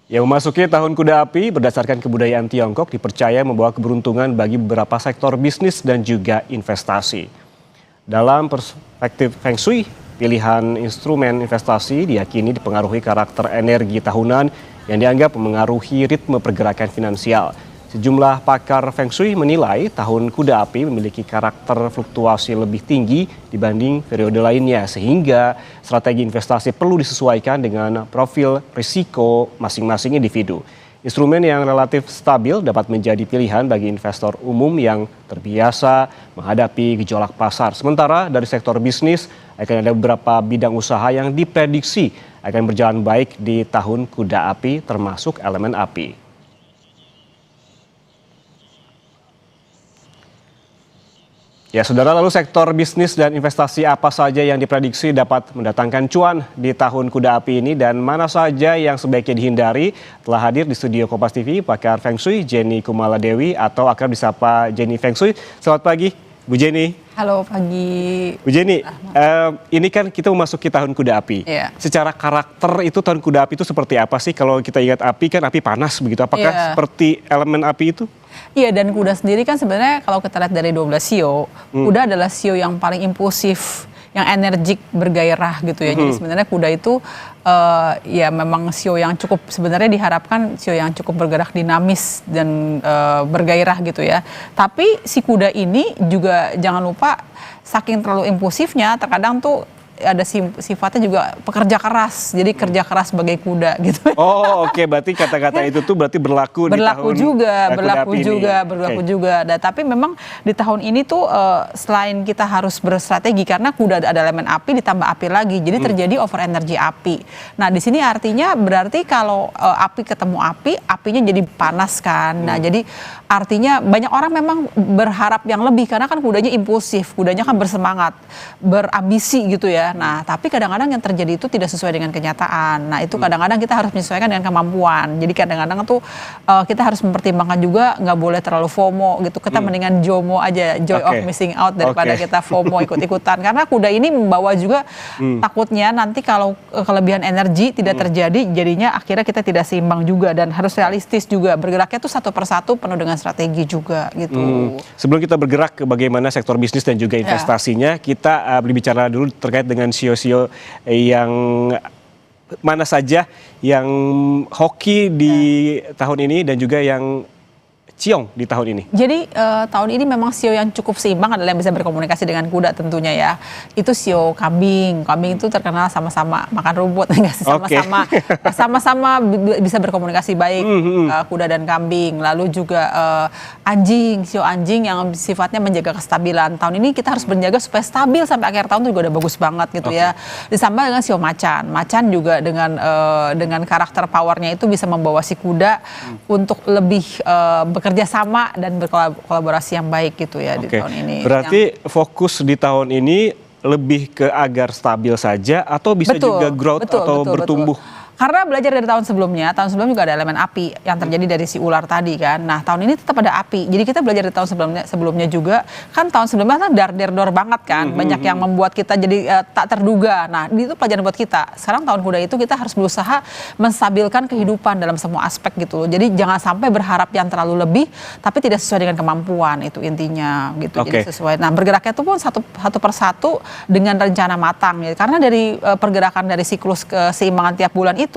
Yang memasuki Tahun Kuda Api berdasarkan kebudayaan Tiongkok dipercaya membawa keberuntungan bagi beberapa sektor bisnis dan juga investasi. Dalam perspektif Feng Shui, pilihan instrumen investasi diyakini dipengaruhi karakter energi tahunan yang dianggap memengaruhi ritme pergerakan finansial. Sejumlah pakar Feng Shui menilai Tahun Kuda Api memiliki karakter fluktuasi lebih tinggi dibanding periode lainnya, sehingga strategi investasi perlu disesuaikan dengan profil risiko masing-masing individu. Instrumen yang relatif stabil dapat menjadi pilihan bagi investor umum yang terbiasa menghadapi gejolak pasar. Sementara dari sektor bisnis akan ada beberapa bidang usaha yang diprediksi akan berjalan baik di Tahun Kuda Api, termasuk elemen api. Ya, Saudara, lalu sektor bisnis dan investasi apa saja yang diprediksi dapat mendatangkan cuan di Tahun Kuda Api ini dan mana saja yang sebaiknya dihindari? Telah hadir di studio Kompas TV pakar Feng Shui Jenny Kumaladewi atau akrab disapa Jenny Feng Shui. Selamat pagi, Bu Jenny. Halo, pagi. Bu Jenny, ini kan kita memasuki Tahun Kuda Api. Iya. Secara karakter itu Tahun Kuda Api itu seperti apa sih? Kalau kita ingat api kan api panas begitu. Apakah seperti elemen api itu? Iya, dan kuda sendiri kan sebenarnya kalau kita lihat dari 12 sio, kuda adalah sio yang paling impulsif, yang energik, bergairah gitu ya. Jadi sebenarnya kuda itu ya memang sio yang cukup, sebenarnya diharapkan sio yang cukup bergerak dinamis dan bergairah gitu ya. Tapi si kuda ini juga jangan lupa saking terlalu impulsifnya, terkadang tuh ada sifatnya juga pekerja keras. Jadi kerja keras sebagai kuda gitu. Oh, oke, berarti kata-kata itu tuh berarti berlaku di tahun berlaku juga. Dan tapi memang di tahun ini tuh selain kita harus berstrategi karena kuda ada elemen api ditambah api lagi. Jadi terjadi over energy api. Nah, di sini artinya berarti kalau api ketemu api, apinya jadi panas kan. Nah, jadi artinya banyak orang memang berharap yang lebih karena kan kudanya impulsif, kudanya kan bersemangat, berambisi gitu ya. Nah, tapi kadang-kadang yang terjadi itu tidak sesuai dengan kenyataan. Nah, itu kadang-kadang kita harus menyesuaikan dengan kemampuan. Jadi kadang-kadang tuh kita harus mempertimbangkan juga nggak boleh terlalu FOMO gitu. Kita mendingan JOMO aja, joy of missing out daripada kita FOMO ikut-ikutan. Karena kuda ini membawa juga takutnya nanti kalau kelebihan energi tidak terjadi, jadinya akhirnya kita tidak seimbang juga dan harus realistis juga. Bergeraknya tuh satu persatu penuh dengan strategi juga gitu. Sebelum kita bergerak ke bagaimana sektor bisnis dan juga investasinya, kita berbicara dulu terkait dengan CEO-CEO yang mana saja yang hoki di tahun ini dan juga yang ciong di tahun ini. Jadi tahun ini memang sio yang cukup seimbang adalah yang bisa berkomunikasi dengan kuda tentunya ya. Itu sio kambing. Kambing itu terkenal sama-sama makan rumput, enggak sih, sama-sama bisa berkomunikasi baik kuda dan kambing. Lalu juga anjing, sio anjing yang sifatnya menjaga kestabilan. Tahun ini kita harus menjaga supaya stabil sampai akhir tahun itu juga udah bagus banget gitu ya. Ditambah dengan sio macan. Macan juga dengan karakter powernya itu bisa membawa si kuda untuk lebih bekerja sama dan berkolaborasi yang baik gitu ya di tahun ini. Berarti fokus di tahun ini lebih ke agar stabil saja atau bisa juga growth atau bertumbuh? Karena belajar dari tahun sebelumnya juga ada elemen api yang terjadi dari si ular tadi kan. Nah, tahun ini tetap ada api. Jadi kita belajar dari tahun sebelumnya juga. Kan tahun sebelumnya kan dar-der-dor banget kan. Banyak yang membuat kita jadi tak terduga. Nah, itu pelajaran buat kita. Sekarang tahun kuda itu kita harus berusaha menstabilkan kehidupan dalam semua aspek gitu. Jadi jangan sampai berharap yang terlalu lebih tapi tidak sesuai dengan kemampuan, itu intinya gitu. Jadi sesuai. Nah, bergeraknya itu pun satu persatu dengan rencana matang ya. Karena dari pergerakan dari siklus keseimbangan tiap bulan itu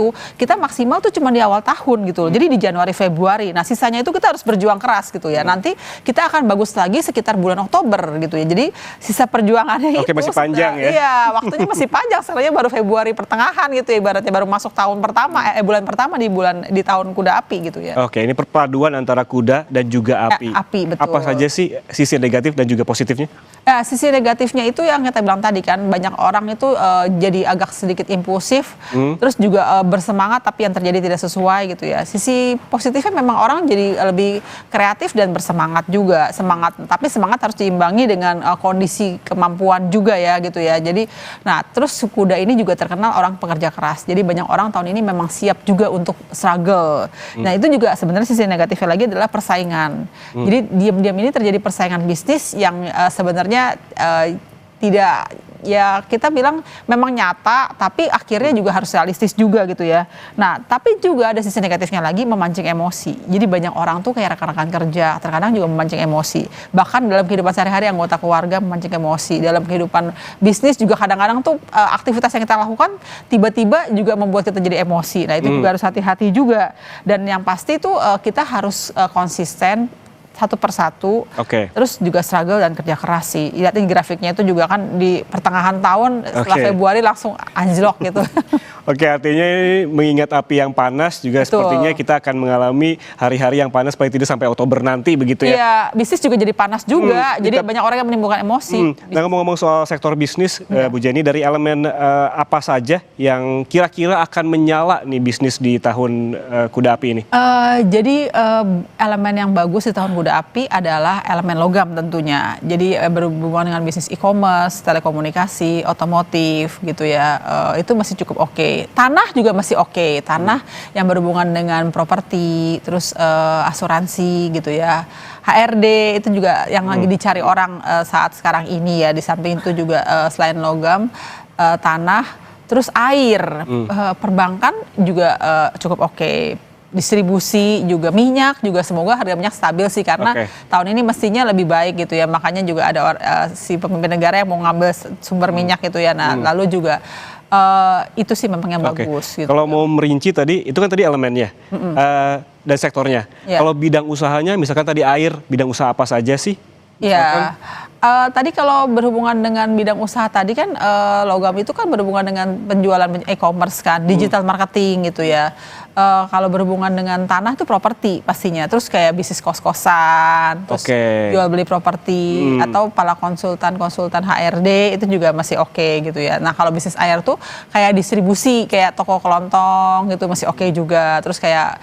kita maksimal tuh cuma di awal tahun gitu. Jadi di Januari Februari. Nah, sisanya itu kita harus berjuang keras gitu ya. Nanti kita akan bagus lagi sekitar bulan Oktober gitu ya. Jadi sisa perjuangannya itu masih panjang ya. Iya, waktunya masih panjang. Sebenarnya baru Februari pertengahan gitu ya. Ibaratnya baru masuk tahun pertama bulan pertama di tahun kuda api gitu ya. Oke, ini perpaduan antara kuda dan juga api. Api, betul. Apa saja sih sisi negatif dan juga positifnya? Sisi negatifnya itu yang kita bilang tadi kan, banyak orang itu jadi agak sedikit impulsif, terus juga bersemangat tapi yang terjadi tidak sesuai gitu ya. Sisi positifnya memang orang jadi lebih kreatif dan bersemangat juga, tapi semangat harus diimbangi dengan kondisi kemampuan juga ya gitu ya. Jadi, nah terus kuda ini juga terkenal orang pekerja keras. Jadi banyak orang tahun ini memang siap juga untuk struggle. Nah itu juga sebenarnya sisi negatifnya lagi adalah persaingan. Jadi diam-diam ini terjadi persaingan bisnis yang sebenarnya tidak, ya kita bilang memang nyata tapi akhirnya juga harus realistis juga gitu ya. Nah tapi juga ada sisi negatifnya lagi, memancing emosi. Jadi banyak orang tuh kayak rekan-rekan kerja terkadang juga memancing emosi. Bahkan dalam kehidupan sehari-hari anggota keluarga memancing emosi. Dalam kehidupan bisnis juga kadang-kadang tuh aktivitas yang kita lakukan tiba-tiba juga membuat kita jadi emosi. Nah itu juga harus hati-hati juga. Dan yang pasti tuh kita harus konsisten satu persatu, terus juga struggle dan kerja keras sih. Lihatin grafiknya itu juga kan di pertengahan tahun setelah Februari langsung anjlok gitu. Oke, artinya ini mengingat api yang panas juga sepertinya kita akan mengalami hari-hari yang panas paling tidak sampai Oktober nanti begitu ya. Iya, bisnis juga jadi panas juga. Jadi banyak orang yang menimbulkan emosi. Nah, ngomong-ngomong soal sektor bisnis, Bu Jenny, dari elemen apa saja yang kira-kira akan menyala nih bisnis di tahun kuda api ini? Jadi elemen yang bagus di tahun kuda api adalah elemen logam tentunya. Jadi berhubungan dengan bisnis e-commerce, telekomunikasi, otomotif gitu ya. Itu masih cukup oke. Tanah juga masih oke. Tanah yang berhubungan dengan properti, terus asuransi gitu ya. HRD itu juga yang lagi dicari orang saat sekarang ini ya. Di samping itu juga selain logam, tanah, terus air, perbankan juga cukup oke. Distribusi juga minyak juga semoga harga minyak stabil sih karena tahun ini mestinya lebih baik gitu ya. Makanya juga ada si pemimpin negara yang mau ngambil sumber minyak gitu ya. Nah lalu juga itu sih memang yang bagus. Gitu. Kalau mau merinci tadi, itu kan tadi elemennya dan sektornya. Kalau bidang usahanya, misalkan tadi air, bidang usaha apa saja sih? Iya, Tadi kalau berhubungan dengan bidang usaha tadi kan logam itu kan berhubungan dengan penjualan e-commerce kan, digital marketing gitu ya. Kalau berhubungan dengan tanah itu properti pastinya. Terus kayak bisnis kos-kosan, terus jual beli properti atau para konsultan HRD itu juga masih oke gitu ya. Nah kalau bisnis air tuh kayak distribusi, kayak toko kelontong gitu masih oke juga. Terus kayak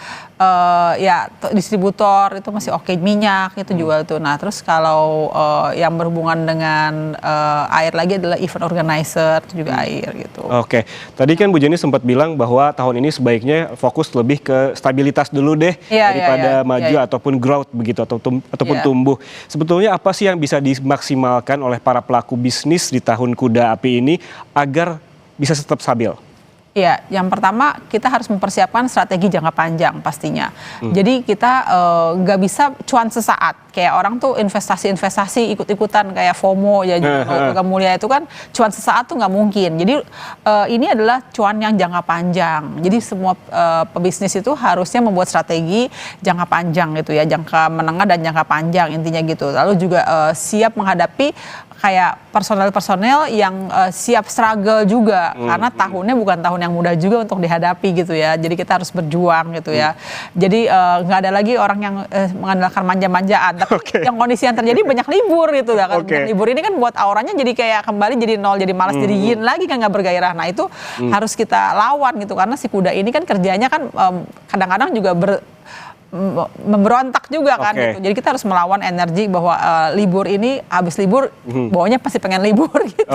distributor itu masih oke, minyak itu juga tuh. Nah terus kalau yang berhubungan dengan air lagi adalah event organizer itu juga air gitu. Oke, tadi kan Bu Jenny sempat bilang bahwa tahun ini sebaiknya fokus lebih ke stabilitas dulu deh daripada maju ataupun growth begitu ataupun tumbuh. Sebetulnya apa sih yang bisa dimaksimalkan oleh para pelaku bisnis di tahun kuda api ini agar bisa tetap stabil? Ya, yang pertama kita harus mempersiapkan strategi jangka panjang pastinya. Jadi kita nggak bisa cuan sesaat. Kayak orang tuh investasi ikut-ikutan kayak FOMO ya, Logam Mulia itu kan cuan sesaat tuh nggak mungkin. Jadi ini adalah cuan yang jangka panjang. Jadi semua pebisnis itu harusnya membuat strategi jangka panjang gitu ya, jangka menengah dan jangka panjang intinya gitu. Lalu juga siap menghadapi kayak personel yang siap struggle juga karena tahunnya bukan tahun yang mudah juga untuk dihadapi gitu ya. Jadi kita harus berjuang gitu ya. Jadi nggak ada lagi orang yang mengandalkan manja-manjaan. Tapi yang kondisi yang terjadi banyak libur gitu lah kan. Libur ini kan buat auranya jadi kayak kembali jadi nol, jadi malas, jadi yin lagi kan, nggak bergairah. Nah itu harus kita lawan gitu karena si kuda ini kan kerjanya kan kadang-kadang juga memberontak juga kan gitu. Jadi kita harus melawan energi bahwa libur ini habis libur bawahnya pasti pengen libur gitu.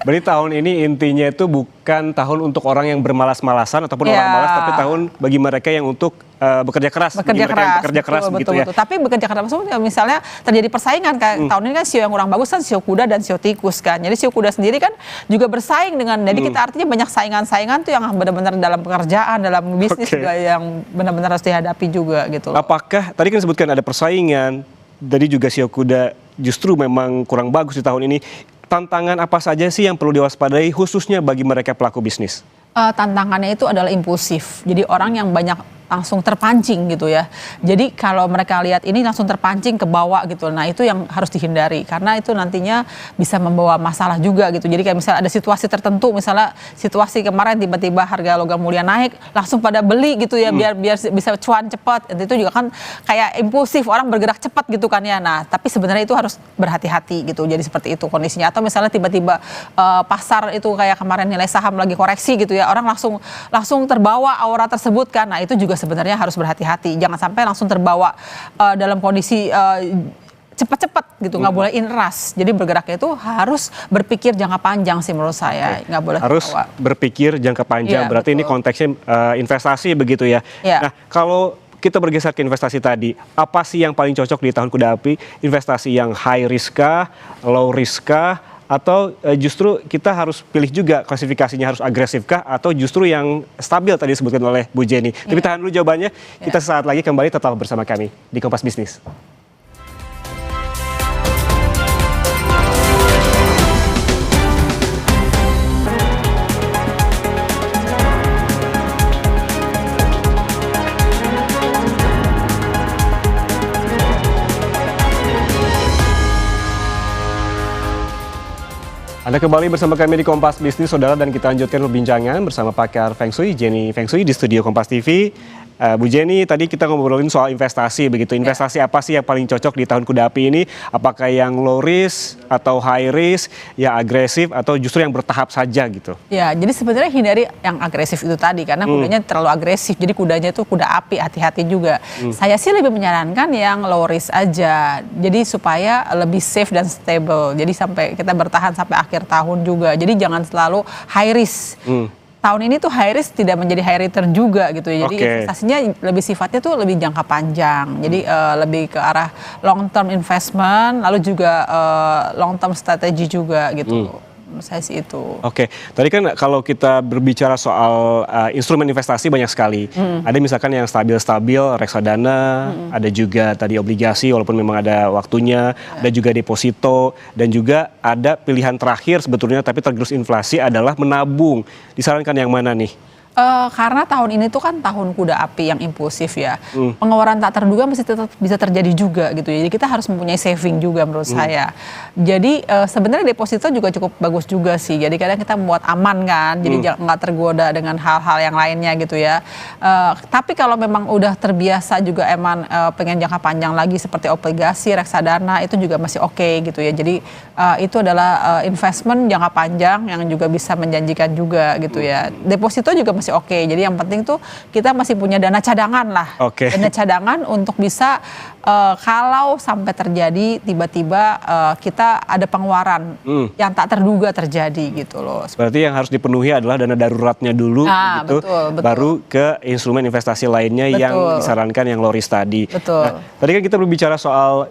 Berarti tahun ini intinya itu bukan tahun untuk orang yang bermalas-malasan ataupun orang malas, tapi tahun bagi mereka yang untuk bekerja keras, betul. Tapi bekerja keras maksudnya misalnya terjadi persaingan kayak tahun ini kan sio yang kurang bagus kan sio kuda dan sio tikus kan. Jadi sio kuda sendiri kan juga bersaing dengan, jadi kita artinya banyak saingan-saingan tuh yang benar-benar dalam pekerjaan, dalam bisnis juga yang benar-benar harus dihadapi juga gitu. Apakah tadi kan disebutkan ada persaingan, tadi juga sio kuda justru memang kurang bagus di tahun ini. Tantangan apa saja sih yang perlu diwaspadai khususnya bagi mereka pelaku bisnis? Tantangannya itu adalah impulsif. Jadi orang yang banyak langsung terpancing gitu ya. Jadi kalau mereka lihat ini langsung terpancing ke bawah gitu. Nah itu yang harus dihindari karena itu nantinya bisa membawa masalah juga gitu. Jadi kayak misalnya ada situasi tertentu, misalnya situasi kemarin tiba-tiba harga logam mulia naik, langsung pada beli gitu ya biar bisa cuan cepat. Itu juga kan kayak impulsif, orang bergerak cepat gitu kan ya. Nah tapi sebenarnya itu harus berhati-hati gitu. Jadi seperti itu kondisinya. Atau misalnya tiba-tiba pasar itu kayak kemarin nilai saham lagi koreksi gitu ya, orang langsung terbawa aura tersebut kan. Nah itu juga sebenarnya harus berhati-hati, jangan sampai langsung terbawa dalam kondisi cepat-cepat gitu, nggak boleh in rush. Jadi bergeraknya itu harus berpikir jangka panjang sih menurut saya, nggak boleh harus berpikir jangka panjang. Berarti ini konteksnya investasi begitu ya. Nah kalau kita bergeser ke investasi tadi, apa sih yang paling cocok di tahun kuda api? Investasi yang high risk kah, low risk kah? Atau justru kita harus pilih juga klasifikasinya harus agresif kah atau justru yang stabil tadi disebutkan oleh Bu Jenny. Tapi tahan dulu jawabannya, kita sesaat lagi kembali tetap bersama kami di Kompas Bisnis. Anda kembali bersama kami di Kompas Bisnis, Saudara, dan kita lanjutkan perbincangan bersama pakar Feng Shui, Jenny Feng Shui di studio Kompas TV. Bu Jenny, tadi kita ngobrolin soal investasi begitu. Investasi apa sih yang paling cocok di tahun kuda api ini? Apakah yang low risk atau high risk, yang agresif atau justru yang bertahap saja gitu? Ya, jadi sebenarnya hindari yang agresif itu tadi karena kudanya terlalu agresif. Jadi kudanya itu kuda api, hati-hati juga. Saya sih lebih menyarankan yang low risk aja. Jadi supaya lebih safe dan stable. Jadi sampai kita bertahan sampai akhir tahun juga. Jadi jangan selalu high risk. Tahun ini tuh high risk tidak menjadi high return juga gitu ya. Jadi investasinya lebih sifatnya tuh lebih jangka panjang. Jadi lebih ke arah long term investment, lalu juga long term strategy juga gitu. Saya sih itu. Tadi kan kalau kita berbicara soal instrumen investasi banyak sekali. Ada misalkan yang stabil-stabil, reksadana, ada juga tadi obligasi walaupun memang ada waktunya, ada juga deposito, dan juga ada pilihan terakhir sebetulnya tapi tergerus inflasi adalah menabung. Disarankan yang mana nih? Karena tahun ini tuh kan tahun kuda api yang impulsif ya. Pengeluaran tak terduga masih tetap bisa terjadi juga gitu ya. Jadi kita harus mempunyai saving juga menurut saya. Jadi sebenarnya deposito juga cukup bagus juga sih. Jadi kadang kita membuat aman kan. Jadi nggak tergoda dengan hal-hal yang lainnya gitu ya. Tapi kalau memang udah terbiasa juga emang pengen jangka panjang lagi seperti obligasi, reksadana itu juga masih oke gitu ya. Jadi itu adalah investment jangka panjang yang juga bisa menjanjikan juga gitu ya. Deposito juga masih oke. Jadi yang penting tuh kita masih punya dana cadangan lah. Dana cadangan untuk bisa kalau sampai terjadi tiba-tiba kita ada pengeluaran yang tak terduga terjadi gitu loh. Berarti yang harus dipenuhi adalah dana daruratnya dulu gitu, betul. baru ke instrumen investasi lainnya yang disarankan yang low risk tadi. Nah, tadi kan kita berbicara soal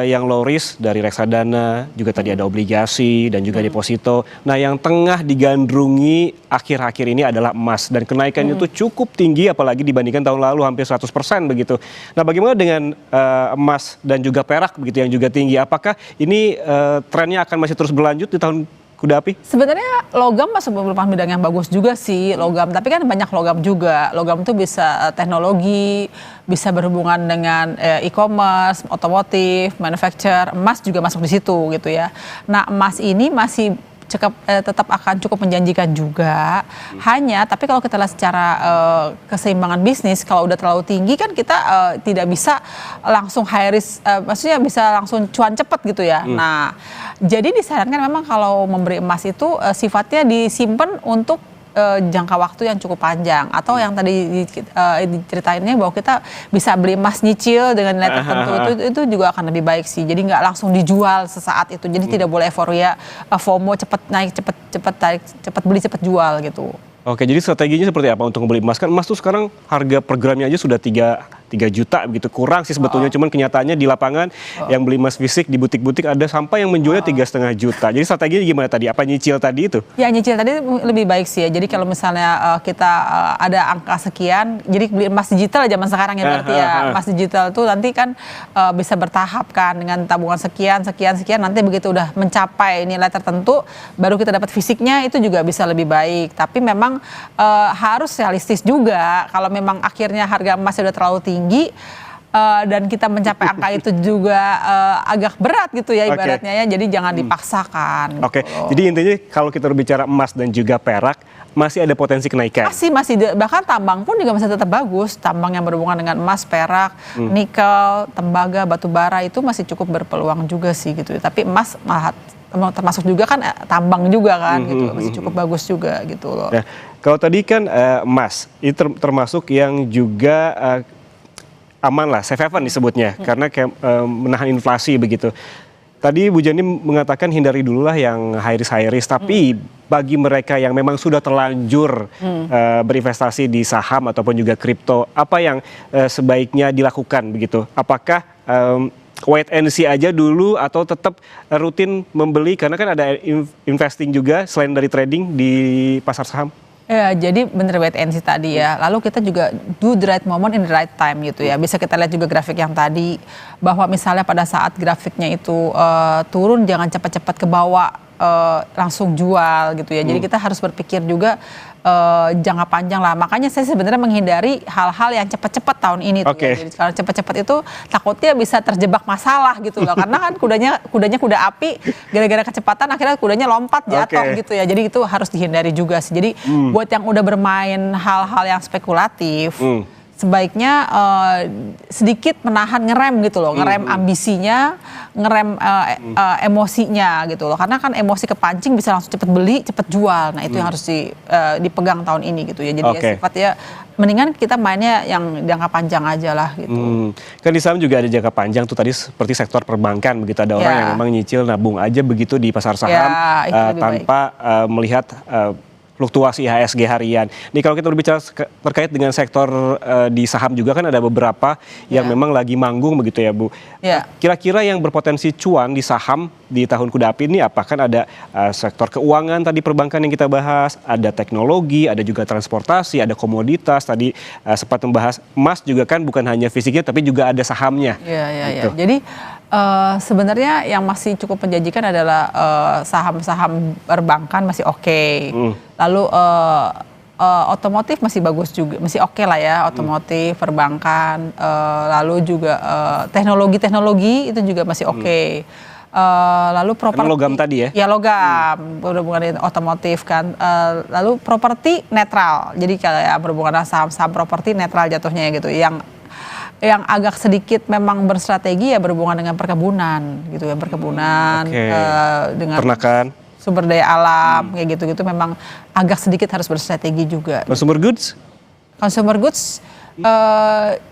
yang low risk dari reksadana, juga tadi ada obligasi dan juga deposito. Nah, yang tengah digandrungi akhir-akhir ini adalah emas dan kenaikannya itu cukup tinggi apalagi dibandingkan tahun lalu hampir 100% begitu. Nah, bagaimana dengan emas dan juga perak begitu yang juga tinggi? Apakah ini trennya akan masih terus berlanjut di tahun kuda api? Sebenarnya logam masih merupakan bidang yang bagus juga sih, logam. Tapi kan banyak logam juga. Logam itu bisa teknologi, bisa berhubungan dengan e-commerce, otomotif, manufacture. Emas juga masuk di situ gitu ya. Nah, emas ini masih tetap akan cukup menjanjikan juga. Hanya tapi kalau kita lihat secara keseimbangan bisnis, kalau udah terlalu tinggi kan kita tidak bisa langsung high risk, maksudnya bisa langsung cuan cepat gitu ya. Nah, jadi disarankan memang kalau memberi emas itu sifatnya disimpan untuk jangka waktu yang cukup panjang, atau yang tadi diceritainnya bahwa kita bisa beli emas nyicil dengan nilai tertentu, itu juga akan lebih baik sih. Jadi nggak langsung dijual sesaat itu. Jadi tidak boleh euforia, FOMO, cepat naik, cepat beli, cepat jual gitu. Oke, jadi strateginya seperti apa untuk membeli emas? Kan emas tuh sekarang harga per gramnya aja sudah 3 juta begitu. Kurang sih sebetulnya, cuman kenyataannya di lapangan yang beli emas fisik di butik-butik ada sampai yang menjualnya 3,5 juta. Jadi strateginya gimana tadi? Apa nyicil tadi itu? Ya, nyicil tadi lebih baik sih ya. Jadi kalau misalnya kita ada angka sekian, jadi beli emas digital zaman sekarang ya berarti ya. Emas digital tuh nanti kan bisa bertahap kan dengan tabungan sekian, nanti begitu udah mencapai nilai tertentu baru kita dapat fisiknya, itu juga bisa lebih baik. Tapi memang harus realistis juga. Kalau memang akhirnya harga emas sudah terlalu tinggi dan kita mencapai angka itu juga agak berat gitu ya ibaratnya ya. Jadi jangan dipaksakan. Oke. Jadi intinya kalau kita berbicara emas dan juga perak masih ada potensi kenaikan. Masih bahkan tambang pun juga masih tetap bagus. Tambang yang berhubungan dengan emas, perak, nikel, tembaga, batu bara itu masih cukup berpeluang juga sih gitu. Tapi emas malah termasuk juga kan tambang juga kan gitu, masih cukup bagus juga gitu loh. Nah, kalau tadi kan emas itu termasuk yang juga aman lah, safe haven disebutnya, karena kayak menahan inflasi begitu. Tadi Bu Jani mengatakan hindari dulu lah yang high risk, tapi bagi mereka yang memang sudah terlanjur berinvestasi di saham ataupun juga kripto, apa yang sebaiknya dilakukan begitu? Apakah wait and see aja dulu atau tetap rutin membeli, karena kan ada investing juga selain dari trading di pasar saham? Ya, jadi bener wait and see tadi ya. Lalu kita juga do the right moment in the right time gitu ya. Bisa kita lihat juga grafik yang tadi, bahwa misalnya pada saat grafiknya itu turun, jangan cepat-cepat ke bawah langsung jual gitu ya. Jadi kita harus berpikir juga jangka panjang lah. Makanya saya sebenarnya menghindari hal-hal yang cepat-cepat tahun ini tuh. Ya. Jadi kalau cepat-cepat itu takutnya bisa terjebak masalah gitu loh. Karena kan kudanya kuda api, gara-gara kecepatan akhirnya kudanya lompat jatuh gitu ya. Jadi itu harus dihindari juga sih. Jadi buat yang udah bermain hal-hal yang spekulatif, sebaiknya sedikit menahan, ngerem gitu loh, ngerem ambisinya, ngerem emosinya gitu loh, karena kan emosi kepancing bisa langsung cepet beli, cepet jual. Nah itu yang harus dipegang tahun ini gitu ya. Jadi ya sifatnya mendingan kita mainnya yang jangka panjang aja lah gitu. Kan di saham juga ada jangka panjang tuh tadi, seperti sektor perbankan begitu, ada orang yang memang nyicil nabung aja begitu di pasar saham tanpa melihat fluktuasi IHSG harian. Nih kalau kita berbicara terkait dengan sektor di saham juga kan ada beberapa yang memang lagi manggung begitu ya Bu. Kira-kira yang berpotensi cuan di saham di tahun kuda api ini apa? Kan ada sektor keuangan tadi, perbankan yang kita bahas, ada teknologi, ada juga transportasi, ada komoditas, tadi sempat membahas emas juga kan bukan hanya fisiknya tapi juga ada sahamnya. Gitu. Jadi sebenarnya yang masih cukup menjanjikan adalah saham-saham perbankan masih oke. Lalu otomotif masih bagus juga, masih oke lah ya, otomotif, perbankan, lalu juga teknologi itu juga masih oke. Lalu properti, logam tadi ya? Ya logam, berhubungan dengan otomotif kan. Lalu properti netral, jadi kayak berhubungan dengan saham-saham properti netral jatuhnya gitu. Yang agak sedikit memang berstrategi ya berhubungan dengan perkebunan gitu ya, perkebunan, dengan peternakan, sumber daya alam kayak gitu-gitu memang agak sedikit harus berstrategi juga. Consumer goods? Consumer goods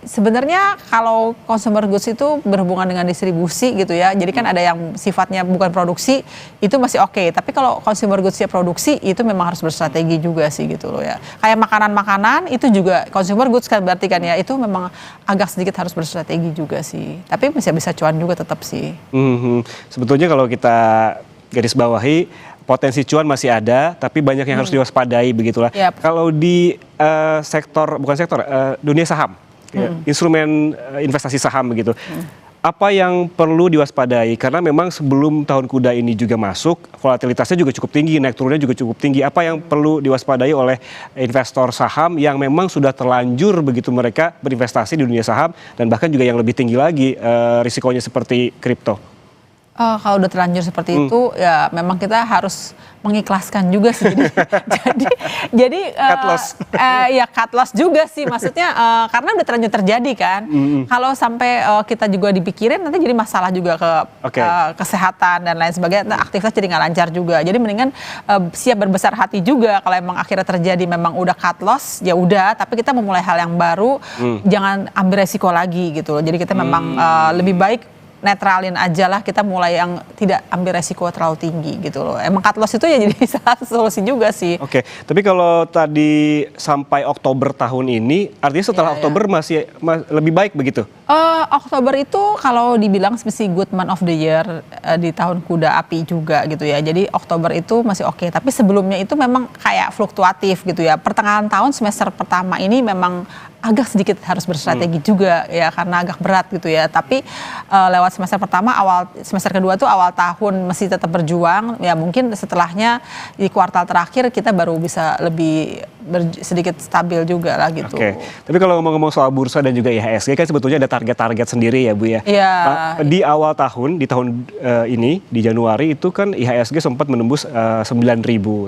sebenarnya kalau consumer goods itu berhubungan dengan distribusi gitu ya. Jadi kan ada yang sifatnya bukan produksi itu masih oke. Tapi kalau consumer goods-nya produksi itu memang harus berstrategi juga sih gitu loh ya. Kayak makanan-makanan itu juga consumer goods kan berarti kan ya, itu memang agak sedikit harus berstrategi juga sih. Tapi masih bisa cuan juga tetap sih. Sebetulnya kalau kita garis bawahi, potensi cuan masih ada, tapi banyak yang harus diwaspadai begitulah. Kalau di dunia saham, instrumen investasi saham begitu, apa yang perlu diwaspadai? Karena memang sebelum tahun kuda ini juga masuk, volatilitasnya juga cukup tinggi, naik turunnya juga cukup tinggi. Apa yang perlu diwaspadai oleh investor saham yang memang sudah terlanjur begitu mereka berinvestasi di dunia saham, dan bahkan juga yang lebih tinggi lagi risikonya seperti kripto? Kalau udah terlanjur seperti itu ya memang kita harus mengikhlaskan juga sih. Jadi cut loss. Ya cut loss juga sih maksudnya karena udah terlanjur terjadi kan. Kalau sampai kita juga dipikirin nanti jadi masalah juga ke kesehatan dan lain sebagainya, aktivitas jadi nggak lancar juga. Jadi mendingan siap berbesar hati juga kalau emang akhirnya terjadi memang udah cut loss ya udah, tapi kita memulai hal yang baru, jangan ambil resiko lagi gitu. Jadi kita memang lebih baik netralin aja lah, kita mulai yang tidak ambil resiko terlalu tinggi gitu loh. Emang cut loss itu ya jadi salah solusi juga sih. Oke, tapi kalau tadi sampai Oktober tahun ini, artinya setelah Oktober masih lebih baik begitu? Oktober itu kalau dibilang mesti good month of the year di tahun kuda api juga gitu ya. Jadi Oktober itu masih oke, tapi sebelumnya itu memang kayak fluktuatif gitu ya. Pertengahan tahun semester pertama ini memang agak sedikit harus berstrategi juga ya karena agak berat gitu ya. Tapi lewat semester pertama, semester kedua tuh awal tahun masih tetap berjuang. Ya mungkin setelahnya di kuartal terakhir kita baru bisa lebih sedikit stabil juga lah gitu. Oke. Tapi kalau ngomong-ngomong soal bursa dan juga IHSG kan sebetulnya ada target-target sendiri ya Bu ya. Iya. Di awal tahun, di tahun ini di Januari itu kan IHSG sempat menembus 9.000,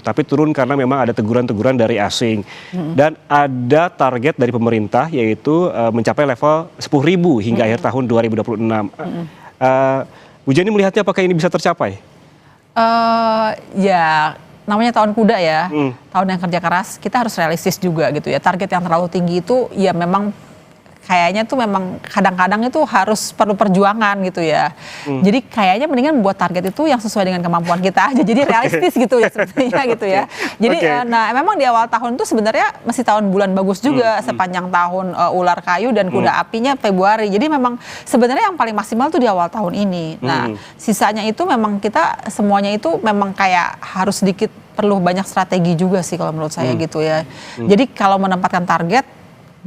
tapi turun karena memang ada teguran-teguran dari asing. Dan ada target dari pemerintah yaitu mencapai level 10.000 hingga akhir tahun 2026. Bu Jenny melihatnya apakah ini bisa tercapai? Ya namanya tahun kuda ya, tahun yang kerja keras, kita harus realistis juga gitu ya. Target yang terlalu tinggi itu ya memang kayaknya tuh memang kadang-kadang itu harus perlu perjuangan gitu ya. Jadi kayaknya mendingan buat target itu yang sesuai dengan kemampuan kita aja. Jadi realistis gitu ya sepertinya gitu ya. Jadi nah memang di awal tahun itu sebenarnya masih tahun bulan bagus juga sepanjang tahun ular kayu dan kuda apinya Februari. Jadi memang sebenarnya yang paling maksimal tuh di awal tahun ini. Nah sisanya itu memang kita semuanya itu memang kayak harus sedikit perlu banyak strategi juga sih kalau menurut saya gitu ya. Jadi kalau menempatkan target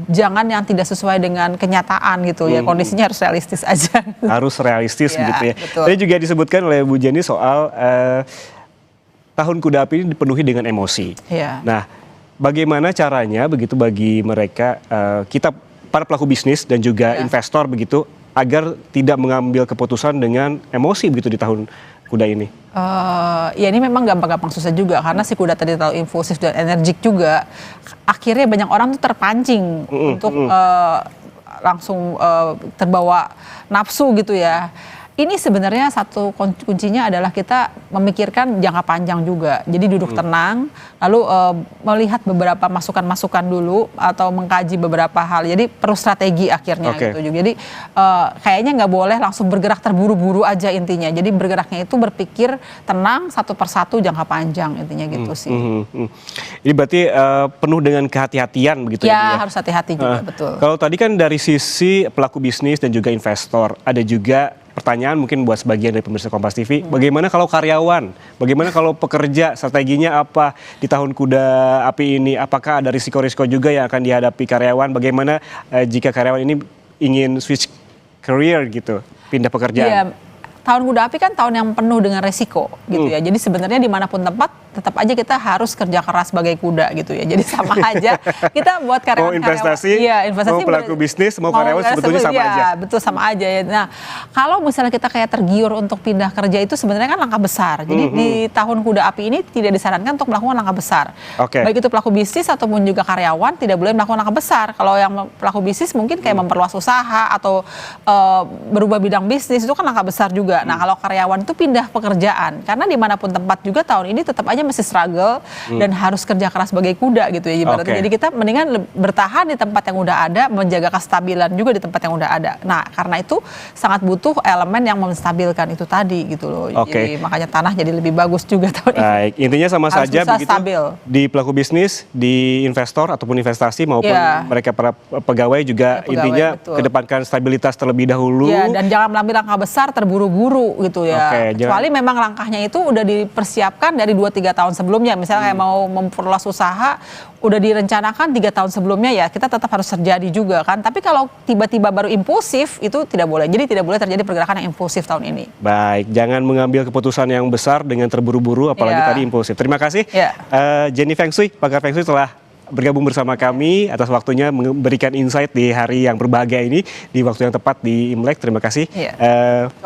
jangan yang tidak sesuai dengan kenyataan gitu ya, kondisinya harus realistis aja. Harus realistis begitu ya. Betul. Tadi juga disebutkan oleh Bu Jenny soal tahun kuda api ini dipenuhi dengan emosi. Nah, bagaimana caranya begitu bagi mereka kita para pelaku bisnis dan juga investor begitu agar tidak mengambil keputusan dengan emosi begitu di tahun kuda ini? Ya ini memang gampang-gampang susah juga karena si kuda tadi terlalu impulsif dan energik juga. Akhirnya banyak orang tuh terpancing untuk langsung terbawa nafsu gitu ya. Ini sebenarnya satu kuncinya adalah kita memikirkan jangka panjang juga. Jadi duduk tenang, lalu melihat beberapa masukan-masukan dulu atau mengkaji beberapa hal. Jadi perlu strategi akhirnya gitu. Jadi kayaknya nggak boleh langsung bergerak terburu-buru aja intinya. Jadi bergeraknya itu berpikir tenang satu persatu jangka panjang intinya gitu sih. Ini berarti penuh dengan kehati-hatian begitu ya? Ya harus hati-hati juga betul. Kalau tadi kan dari sisi pelaku bisnis dan juga investor, ada juga pertanyaan mungkin buat sebagian dari pemirsa Kompas TV, bagaimana kalau karyawan, bagaimana kalau pekerja, strateginya apa di tahun kuda api ini, apakah ada risiko-risiko juga yang akan dihadapi karyawan, bagaimana jika karyawan ini ingin switch career gitu, pindah pekerjaan? Iya, tahun kuda api kan tahun yang penuh dengan resiko gitu ya. Jadi sebenarnya dimanapun tempat tetap aja kita harus kerja keras sebagai kuda gitu ya. Jadi sama aja kita buat karyawan-karyawan. Mau investasi, mau pelaku bisnis, mau karyawan sebetulnya sama aja. Betul sama aja ya. Nah kalau misalnya kita kayak tergiur untuk pindah kerja itu sebenarnya kan langkah besar. Jadi di tahun kuda api ini tidak disarankan untuk melakukan langkah besar. Baik itu pelaku bisnis ataupun juga karyawan tidak boleh melakukan langkah besar. Kalau yang pelaku bisnis mungkin kayak memperluas usaha atau berubah bidang bisnis itu kan langkah besar juga. Nah kalau karyawan itu pindah pekerjaan karena dimanapun tempat juga tahun ini tetap aja masih struggle dan harus kerja keras sebagai kuda gitu ya ibaratnya. Jadi kita mendingan bertahan di tempat yang udah ada, menjaga kestabilan juga di tempat yang udah ada. Nah karena itu sangat butuh elemen yang menstabilkan itu tadi gitu loh. Jadi makanya tanah jadi lebih bagus juga tahun ini. Baik, intinya sama harus saja begitu stabil. Di pelaku bisnis, di investor ataupun investasi maupun mereka para pegawai juga intinya kedepankan stabilitas terlebih dahulu. Ya, dan jangan mengambil langkah besar terburu-buru gitu ya. Kecuali memang langkahnya itu udah dipersiapkan dari 2-3 tahun sebelumnya. Misalnya kayak mau memperluas usaha, udah direncanakan 3 tahun sebelumnya ya kita tetap harus terjadi juga kan. Tapi kalau tiba-tiba baru impulsif itu tidak boleh. Jadi tidak boleh terjadi pergerakan yang impulsif tahun ini. Baik, jangan mengambil keputusan yang besar dengan terburu-buru apalagi tadi impulsif. Terima kasih Jenny Feng Shui, pakar Feng Shui telah bergabung bersama kami atas waktunya memberikan insight di hari yang berbahagia ini di waktu yang tepat di Imlek. Terima kasih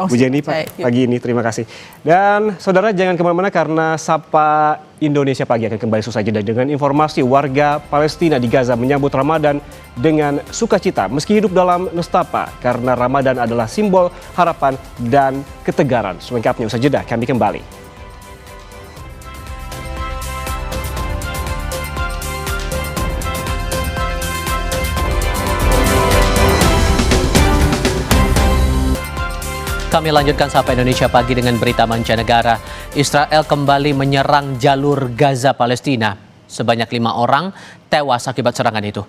Bu Jenny pagi ini, terima kasih. Dan saudara jangan kemana-mana karena Sapa Indonesia Pagi akan kembali sesaji dengan informasi warga Palestina di Gaza menyambut Ramadan dengan sukacita meski hidup dalam nestapa karena Ramadan adalah simbol harapan dan ketegaran. Selengkapnya usai jeda kami kembali. Kami lanjutkan Sapa Indonesia Pagi dengan berita mancanegara. Israel kembali menyerang jalur Gaza Palestina. Sebanyak 5 orang tewas akibat serangan itu.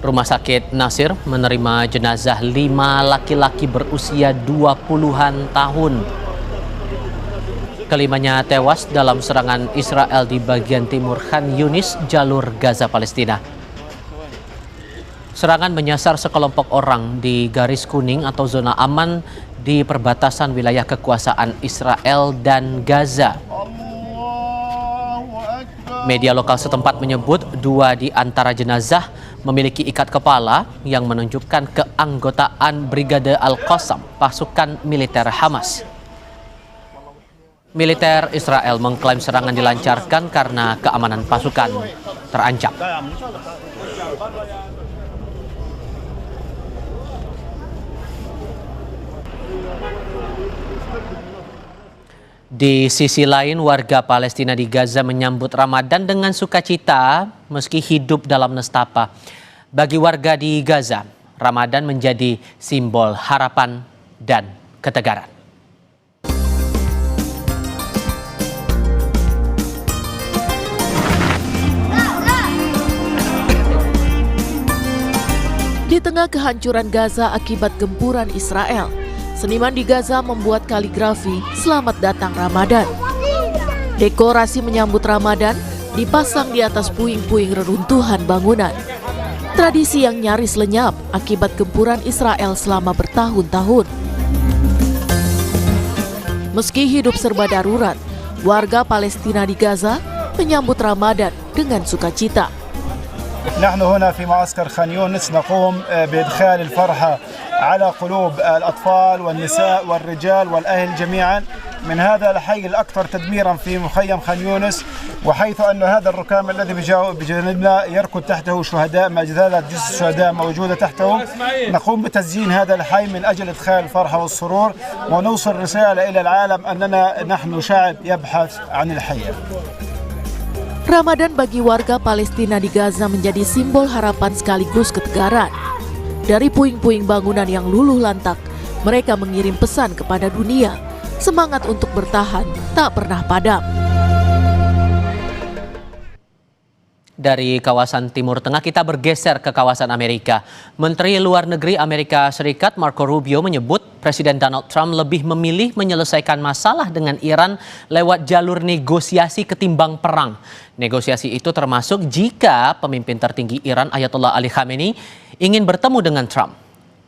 Rumah sakit Nasir menerima jenazah 5 laki-laki berusia 20-an tahun. Kelimanya tewas dalam serangan Israel di bagian timur Khan Yunis, jalur Gaza Palestina. Serangan menyasar sekelompok orang di garis kuning atau zona aman di perbatasan wilayah kekuasaan Israel dan Gaza. Media lokal setempat menyebut 2 di antara jenazah memiliki ikat kepala yang menunjukkan keanggotaan Brigade Al-Qassam, pasukan militer Hamas. Militer Israel mengklaim serangan dilancarkan karena keamanan pasukan terancam. Di sisi lain, warga Palestina di Gaza menyambut Ramadan dengan sukacita meski hidup dalam nestapa. Bagi warga di Gaza, Ramadan menjadi simbol harapan dan ketegaran. Di tengah kehancuran Gaza akibat gempuran Israel, seniman di Gaza membuat kaligrafi "Selamat Datang Ramadan". Dekorasi menyambut Ramadan dipasang di atas puing-puing reruntuhan bangunan. Tradisi yang nyaris lenyap akibat gempuran Israel selama bertahun-tahun. Meski hidup serba darurat, warga Palestina di Gaza menyambut Ramadan dengan sukacita. نحن هنا في معسكر خان يونس نقوم بإدخال الفرحة على قلوب الأطفال والنساء والرجال والأهل جميعا من هذا الحي الأكثر تدميرا في مخيم خان يونس، وحيث أن هذا الركام الذي بجانبنا يركض تحته شهداء، مجزلة جثث الشهداء موجودة تحته. نقوم بتزيين هذا الحي من أجل إدخال الفرحة والسرور ونوصل رسالة إلى العالم أننا نحن شعب يبحث عن الحياة. Ramadan bagi warga Palestina di Gaza menjadi simbol harapan sekaligus ketegaran. Dari puing-puing bangunan yang luluh lantak, mereka mengirim pesan kepada dunia, semangat untuk bertahan tak pernah padam. Dari kawasan Timur Tengah kita bergeser ke kawasan Amerika. Menteri Luar Negeri Amerika Serikat Marco Rubio menyebut Presiden Donald Trump lebih memilih menyelesaikan masalah dengan Iran lewat jalur negosiasi ketimbang perang. Negosiasi itu termasuk jika pemimpin tertinggi Iran Ayatollah Ali Khamenei ingin bertemu dengan Trump.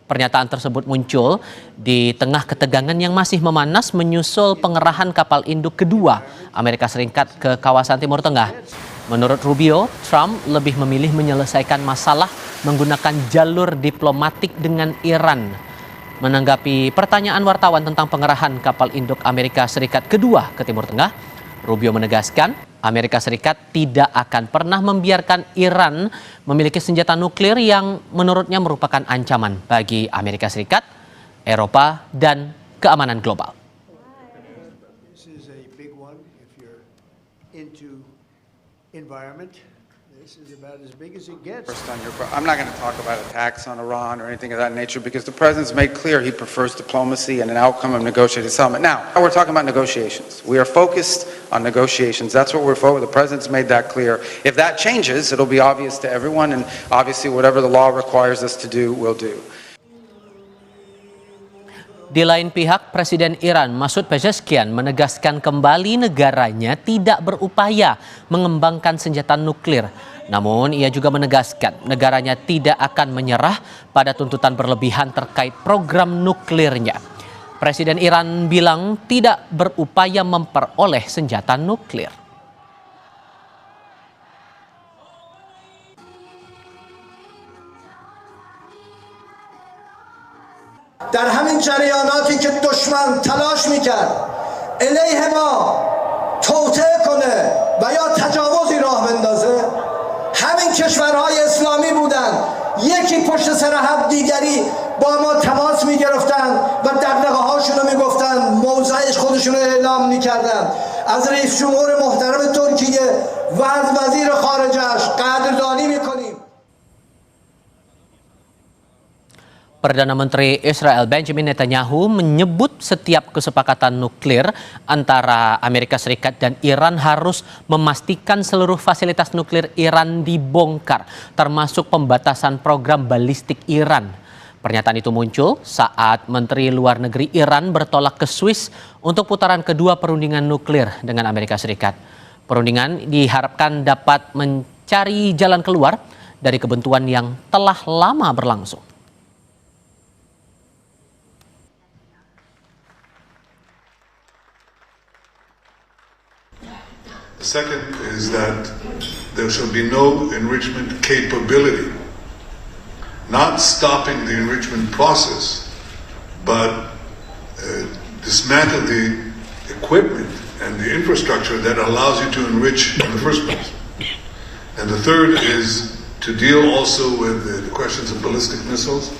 Pernyataan tersebut muncul di tengah ketegangan yang masih memanas menyusul pengerahan kapal induk kedua Amerika Serikat ke kawasan Timur Tengah. Menurut Rubio, Trump lebih memilih menyelesaikan masalah menggunakan jalur diplomatik dengan Iran. Menanggapi pertanyaan wartawan tentang pengerahan kapal induk Amerika Serikat kedua ke Timur Tengah, Rubio menegaskan Amerika Serikat tidak akan pernah membiarkan Iran memiliki senjata nuklir yang menurutnya merupakan ancaman bagi Amerika Serikat, Eropa, dan keamanan global. Environment. This is about as big as it gets. I'm not going to talk about attacks on Iran or anything of that nature because the president's made clear he prefers diplomacy and an outcome of negotiated settlement. Now, we're talking about negotiations. We are focused on negotiations. That's what we're focused. The president's made that clear. If that changes, it'll be obvious to everyone, and obviously whatever the law requires us to do, we'll do. Di lain pihak, Presiden Iran Masoud Pezeshkian menegaskan kembali negaranya tidak berupaya mengembangkan senjata nuklir. Namun ia juga menegaskan negaranya tidak akan menyerah pada tuntutan berlebihan terkait program nuklirnya. Presiden Iran bilang tidak berupaya memperoleh senjata nuklir. در همین جریاناتی که دشمن تلاش میکرد علیه ما توطئه کنه و یا تجاوزی راه بندازه همین کشورهای اسلامی بودن یکی پشت سر هم دیگری با ما تماس میگرفتن و دغدغه هاشون رو میگفتن موضعش خودشون رو اعلام میکردن از رئیس جمهور محترم ترکیه و از وزیر خارجه‌اش قدردانی میکنیم. Perdana Menteri Israel Benjamin Netanyahu menyebut setiap kesepakatan nuklir antara Amerika Serikat dan Iran harus memastikan seluruh fasilitas nuklir Iran dibongkar, termasuk pembatasan program balistik Iran. Pernyataan itu muncul saat Menteri Luar Negeri Iran bertolak ke Swiss untuk putaran kedua perundingan nuklir dengan Amerika Serikat. Perundingan diharapkan dapat mencari jalan keluar dari kebuntuan yang telah lama berlangsung. The second is that there shall be no enrichment capability, not stopping the enrichment process, but dismantle the equipment and the infrastructure that allows you to enrich in the first place. And the third is to deal also with the questions of ballistic missiles.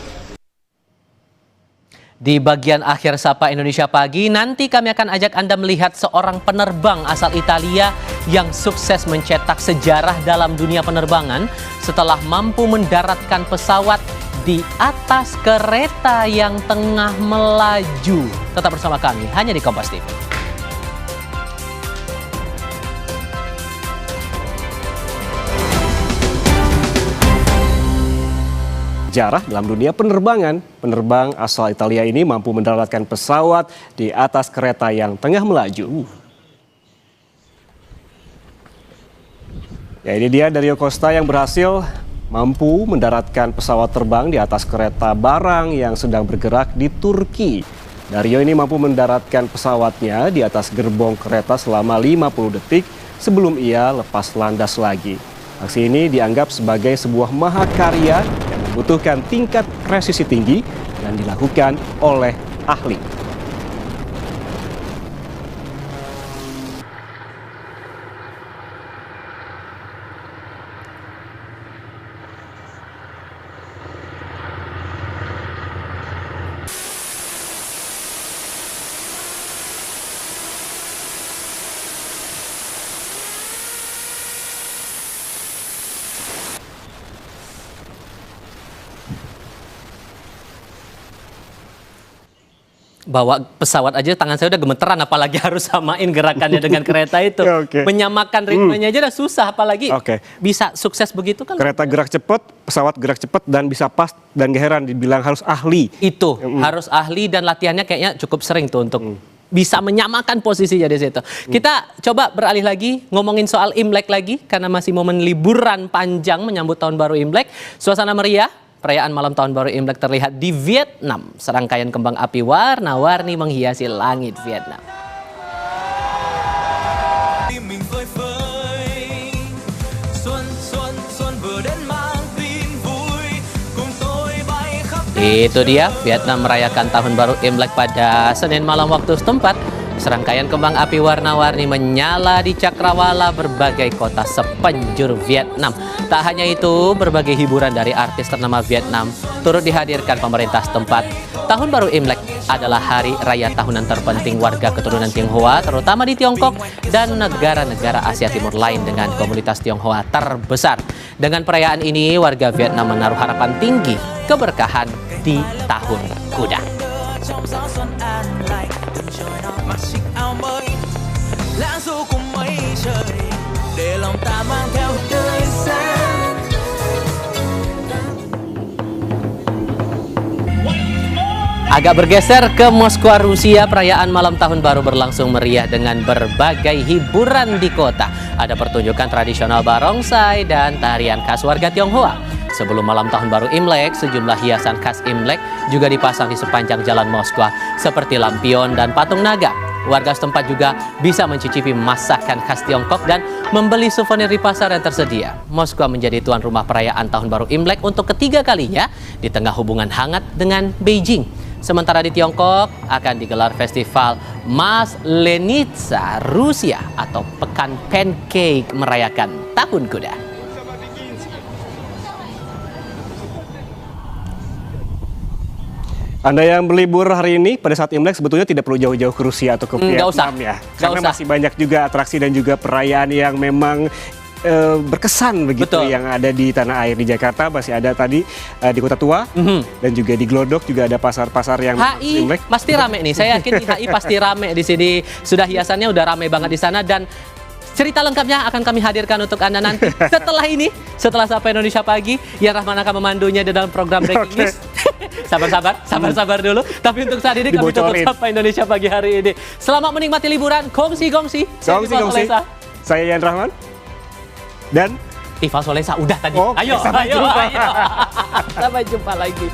Di bagian akhir Sapa Indonesia Pagi, nanti kami akan ajak Anda melihat seorang penerbang asal Italia yang sukses mencetak sejarah dalam dunia penerbangan setelah mampu mendaratkan pesawat di atas kereta yang tengah melaju. Tetap bersama kami, hanya di Kompas TV. Sejarah dalam dunia penerbangan, penerbang asal Italia ini mampu mendaratkan pesawat di atas kereta yang tengah melaju. Ya, ini dia Dario Costa yang berhasil mampu mendaratkan pesawat terbang di atas kereta barang yang sedang bergerak di Turki. Dario ini mampu mendaratkan pesawatnya di atas gerbong kereta selama 50 detik sebelum ia lepas landas lagi. Aksi ini dianggap sebagai sebuah mahakarya yang membutuhkan tingkat presisi tinggi dan dilakukan oleh ahli. bawa pesawat aja tangan saya udah gemeteran, apalagi harus samain gerakannya dengan kereta itu. Menyamakan ritmenya aja udah susah, apalagi bisa sukses begitu kan. Kereta gerak cepat, pesawat gerak cepat dan bisa pas, dan gak heran dibilang harus ahli. Itu harus ahli, dan latihannya kayaknya cukup sering tuh untuk bisa menyamakan posisinya di situ. Kita coba beralih lagi ngomongin soal Imlek lagi, karena masih momen liburan panjang menyambut tahun baru Imlek. Suasana meriah perayaan malam tahun baru Imlek terlihat di Vietnam. Serangkaian kembang api warna-warni menghiasi langit Vietnam. Itu dia, Vietnam merayakan tahun baru Imlek pada Senin malam waktu setempat. Serangkaian kembang api warna-warni menyala di cakrawala berbagai kota sepenjuru Vietnam. Tak hanya itu, berbagai hiburan dari artis ternama Vietnam turut dihadirkan pemerintah setempat. Tahun baru Imlek adalah hari raya tahunan terpenting warga keturunan Tionghoa, terutama di Tiongkok dan negara-negara Asia Timur lain dengan komunitas Tionghoa terbesar. Dengan perayaan ini, warga Vietnam menaruh harapan tinggi keberkahan di tahun kuda. Agak bergeser ke Moskwa, Rusia, perayaan malam tahun baru berlangsung meriah dengan berbagai hiburan di kota. Ada pertunjukan tradisional barongsai dan tarian khas warga Tionghoa. Sebelum malam tahun baru Imlek, sejumlah hiasan khas Imlek juga dipasang di sepanjang jalan Moskwa, seperti lampion dan patung naga. Warga setempat juga bisa mencicipi masakan khas Tiongkok dan membeli souvenir di pasar yang tersedia. Moskwa menjadi tuan rumah perayaan tahun baru Imlek untuk ketiga kalinya di tengah hubungan hangat dengan Beijing. Sementara di Tiongkok akan digelar festival Maslenitsa Rusia atau Pekan Pancake merayakan Tahun Kuda. Anda yang berlibur hari ini pada saat Imlek sebetulnya tidak perlu jauh-jauh ke Rusia atau ke Vietnam ya. Karena masih banyak juga atraksi dan juga perayaan yang memang berkesan begitu yang ada di tanah air. Di Jakarta masih ada tadi di Kota Tua dan juga di Glodok juga ada pasar-pasar yang HI Imlek. Pasti rame nih. Saya yakin di HI pasti rame di sini. Sudah hiasannya udah rame banget di sana, dan cerita lengkapnya akan kami hadirkan untuk Anda nanti setelah ini, setelah Sapa Indonesia Pagi. Yan Rahman akan memandunya di dalam program Breaking News. Sabar dulu. Tapi untuk saat ini kami tutup Sapa Indonesia Pagi hari ini. Selamat menikmati liburan. Gongsi. Saya Yan Rahman. Dan Iva Solesa udah tadi. Ayo. Sampai jumpa lagi.